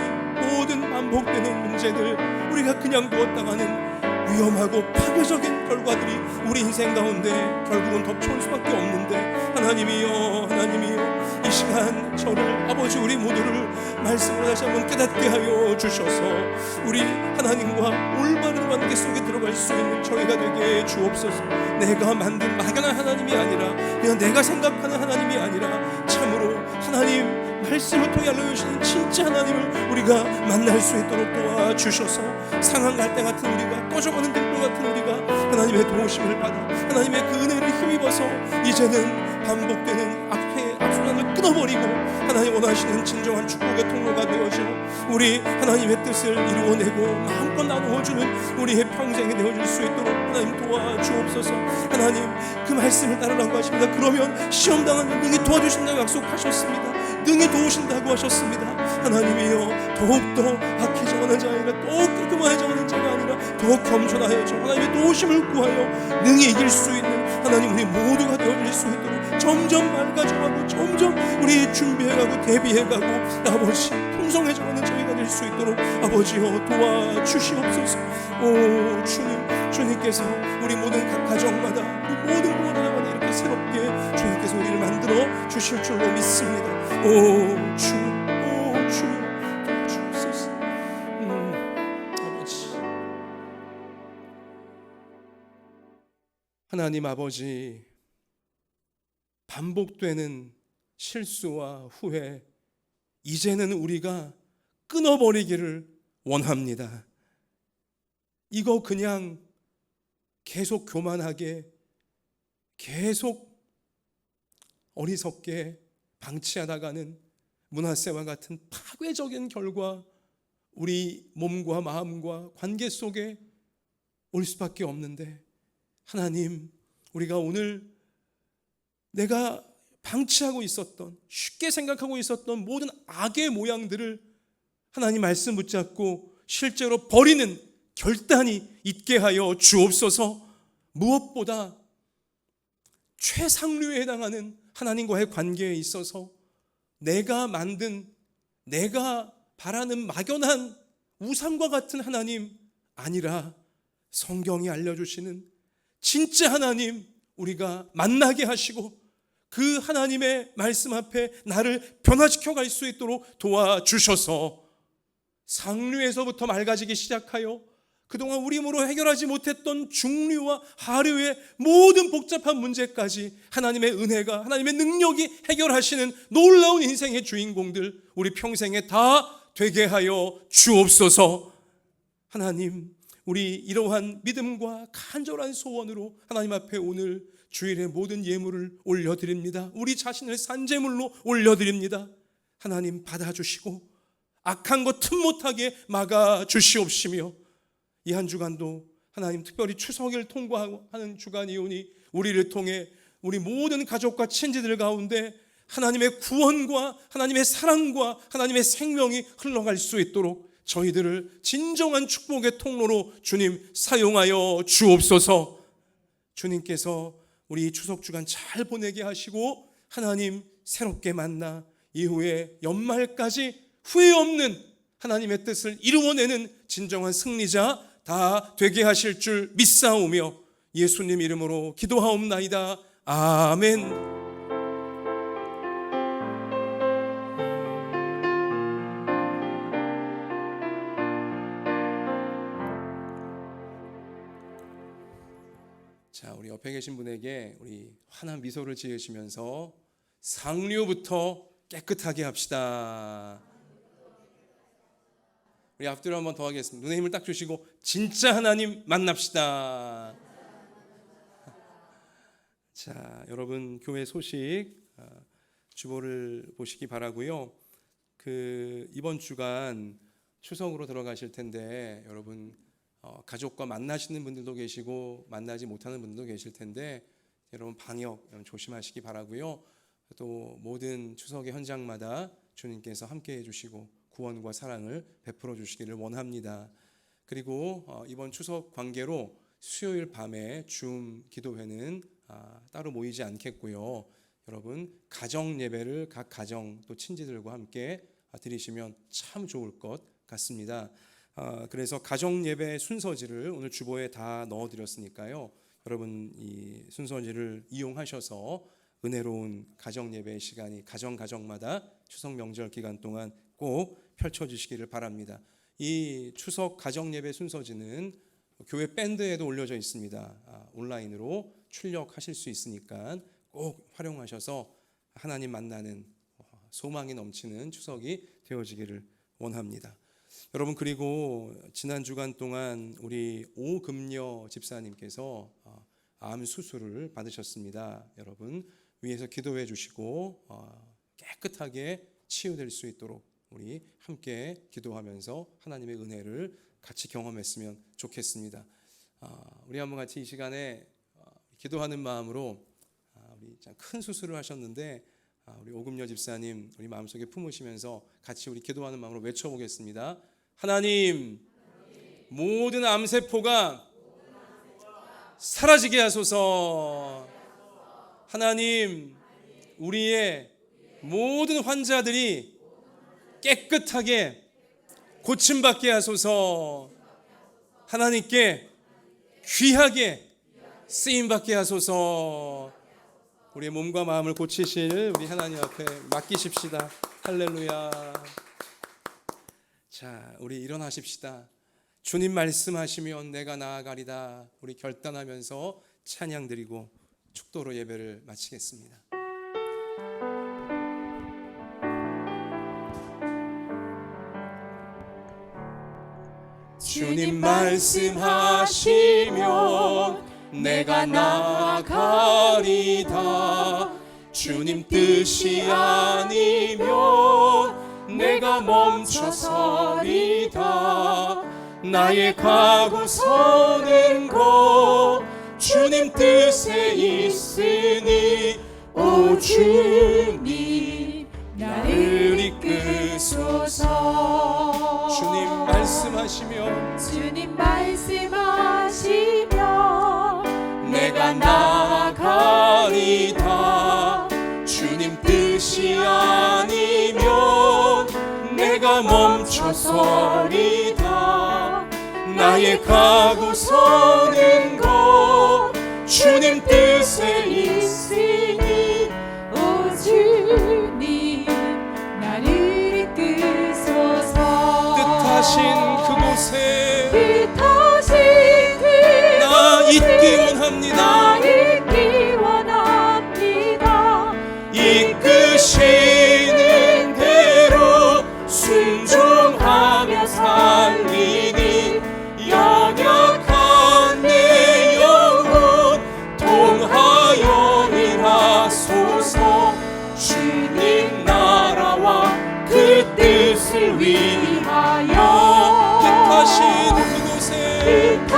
모든 반복되는 문제들 우리가 그냥 두었다가는 위험하고 파괴적인 결과들이 우리 인생 가운데 결국은 덮쳐올 수밖에 없는데 하나님이여, 하나님이여, 이 시간 저를 아버지 우리 모두를 말씀으로 다시 한번 깨닫게 하여 주셔서 우리 하나님과 올바른 관계 속에 들어갈 수 있는 저희가 되게 주옵소서. 내가 만든 막연한 하나님이 아니라 그냥 내가 생각하는 하나님이 아니라 참으로 하나님 말씀을 통해 알려주시는 진짜 하나님을 우리가 만날 수 있도록 도와주셔서 상한 갈대 같은 우리가, 꺼져가는 등불 같은 우리가 하나님의 도우심을 받아 하나님의 그 은혜를 힘입어서 이제는 반복되는 악순환을 끊어버리고 하나님 원하시는 진정한 축복의 통로가 되어져 우리 하나님의 뜻을 이루어내고 마음껏 나누어주는 우리의 평생이 되어질 수 있도록 하나님 도와주옵소서. 하나님, 그 말씀을 따르라고 하십니다. 그러면 시험당하면 능히 도와주신다고 약속하셨습니다. 능히 도우신다고 하셨습니다. 하나님이여, 더욱더 악해져가는 자가 아니라 더욱 깔끔해져가는 자가 아니라 더욱 겸손하여져 하나님의 도우심을 구하여 능히 이길 수 있는 하나님 우리 모두가 되어질 수 있도록 점점 맑아져가고 점점 우리 준비해가고 대비해가고 아버지 풍성해져가는 저희가 될 수 있도록 아버지여 도와주시옵소서. 오 주님, 주님께서 우리 모든 각 가정마다 우리 모든 부모들마다 이렇게 새롭게 주님께서 우리를 만들어 주실 줄로 믿습니다. 오 주님, 오 주님 도와주옵소서. 아버지, 하나님 아버지, 반복되는 실수와 후회 이제는 우리가 끊어버리기를 원합니다. 이거 그냥 계속 교만하게 계속 어리석게 방치하다가는 문하세와 같은 파괴적인 결과 우리 몸과 마음과 관계 속에 올 수밖에 없는데 하나님, 우리가 오늘 내가 방치하고 있었던, 쉽게 생각하고 있었던 모든 악의 모양들을 하나님 말씀 붙잡고 실제로 버리는 결단이 있게 하여 주옵소서. 무엇보다 최상류에 해당하는 하나님과의 관계에 있어서 내가 만든, 내가 바라는 막연한 우상과 같은 하나님 아니라 성경이 알려주시는 진짜 하나님, 우리가 만나게 하시고 그 하나님의 말씀 앞에 나를 변화시켜 갈 수 있도록 도와주셔서 상류에서부터 맑아지기 시작하여 그동안 우리 힘으로 해결하지 못했던 중류와 하류의 모든 복잡한 문제까지 하나님의 은혜가, 하나님의 능력이 해결하시는 놀라운 인생의 주인공들, 우리 평생에 다 되게 하여 주옵소서. 하나님, 우리 이러한 믿음과 간절한 소원으로 하나님 앞에 오늘 주일의 모든 예물을 올려드립니다. 우리 자신을 산제물로 올려드립니다. 하나님, 받아주시고 악한 것 틈 못하게 막아주시옵시며, 이 한 주간도 하나님, 특별히 추석을 통과하는 주간이오니 우리를 통해 우리 모든 가족과 친지들 가운데 하나님의 구원과 하나님의 사랑과 하나님의 생명이 흘러갈 수 있도록 저희들을 진정한 축복의 통로로 주님 사용하여 주옵소서. 주님께서 우리 추석 주간 잘 보내게 하시고 하나님 새롭게 만나 이후에 연말까지 후회 없는 하나님의 뜻을 이루어내는 진정한 승리자 다 되게 하실 줄 믿사오며 예수님 이름으로 기도하옵나이다. 아멘. 자, 우리 옆에 계신 분에게 우리 환한 미소를 지으시면서 상류부터 깨끗하게 합시다. 우리 앞뒤로 한번 더 하겠습니다. 눈에 힘을 딱 주시고 진짜 하나님 만납시다. 자, 여러분 교회 소식 주보를 보시기 바라고요. 이번 주간 추석으로 들어가실 텐데 여러분 가족과 만나시는 분들도 계시고 만나지 못하는 분들도 계실 텐데 여러분 방역 조심하시기 바라고요. 또 모든 추석의 현장마다 주님께서 함께해 주시고 구원과 사랑을 베풀어 주시기를 원합니다. 그리고 이번 추석 관계로 수요일 밤에 줌 기도회는 따로 모이지 않겠고요. 여러분 가정 예배를 각 가정 또 친지들과 함께 드리시면 참 좋을 것 같습니다. 그래서 가정 예배 순서지를 오늘 주보에 다 넣어드렸으니까요. 여러분 이 순서지를 이용하셔서 은혜로운 가정 예배의 시간이 가정마다 추석 명절 기간 동안 꼭 펼쳐주시기를 바랍니다. 이 추석 가정 예배 순서지는 교회 밴드에도 올려져 있습니다. 온라인으로 출력하실 수 있으니까 꼭 활용하셔서 하나님 만나는 소망이 넘치는 추석이 되어지기를 원합니다. 여러분 그리고 지난 주간 동안 우리 오금녀 집사님께서 암 수술을 받으셨습니다. 여러분 위에서 기도해 주시고 깨끗하게 치유될 수 있도록 우리 함께 기도하면서 하나님의 은혜를 같이 경험했으면 좋겠습니다. 우리 한번 같이 이 시간에 기도하는 마음으로 우리 큰 수술을 하셨는데 우리 오금녀 집사님 우리 마음속에 품으시면서 같이 우리 기도하는 마음으로 외쳐보겠습니다. 하나님, 모든 암세포가 사라지게 하소서. 하나님, 우리의 모든 환자들이 깨끗하게 고침받게 하소서. 하나님께 귀하게 쓰임받게 하소서. 우리의 몸과 마음을 고치실 우리 하나님 앞에 맡기십시다. 할렐루야. 자, 우리 일어나십시다. 주님 말씀하시면 내가 나아가리다. 우리 결단하면서 찬양 드리고 축도로 예배를 마치겠습니다. 주님 말씀하시면 내가 나아가리다. 주님 뜻이 아니면 내가 멈춰서리다. 나의 가고 서는 곳 주님 뜻에 있으니 오 주님 나를 이끄소서. 주님 말씀하시면 아니다. 주님 뜻이 아니면 내가 멈춰서리다. 나의 가고 서는 것 주님 뜻에 있으니 오 주님 나를 이끄소서. 뜻하신 그곳에 나 있기 원합니다. 나 있기 원합니다. 이끄시는 대로 순종하며 살리니 연약한 내 영혼 통하여 일하소서. 주님 나라와 그 뜻을 위하여 뜻하신 그곳에 나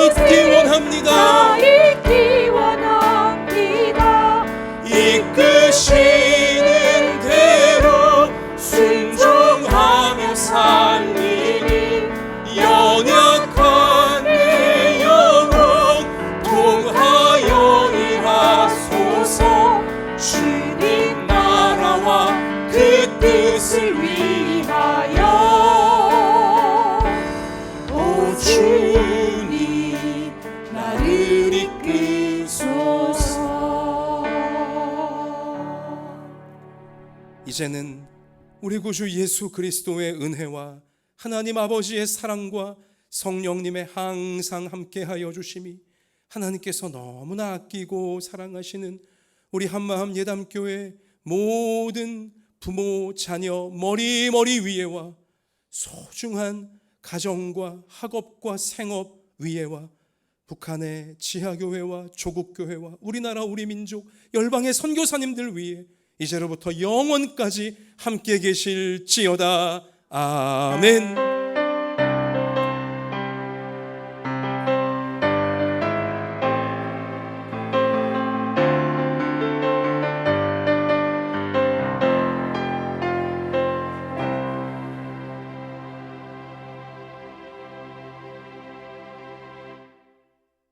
있기 원합니다. 나 있기 원합니다. 이끄시는 대로 순종하며 살리니 연약한 내 영혼 통하여 일하소서. 주님 나라와 그 뜻을 위하여 오 주님 나를 이끄소서. 이제는 우리 구주 예수 그리스도의 은혜와 하나님 아버지의 사랑과 성령님의 항상 함께하여 주심이 하나님께서 너무나 아끼고 사랑하시는 우리 한마음 예담교회 모든 부모 자녀 머리 위에와 소중한 가정과 학업과 생업 위에와 북한의 지하교회와 조국교회와 우리나라 우리 민족 열방의 선교사님들 위에 이제로부터 영원까지 함께 계실지어다. 아멘.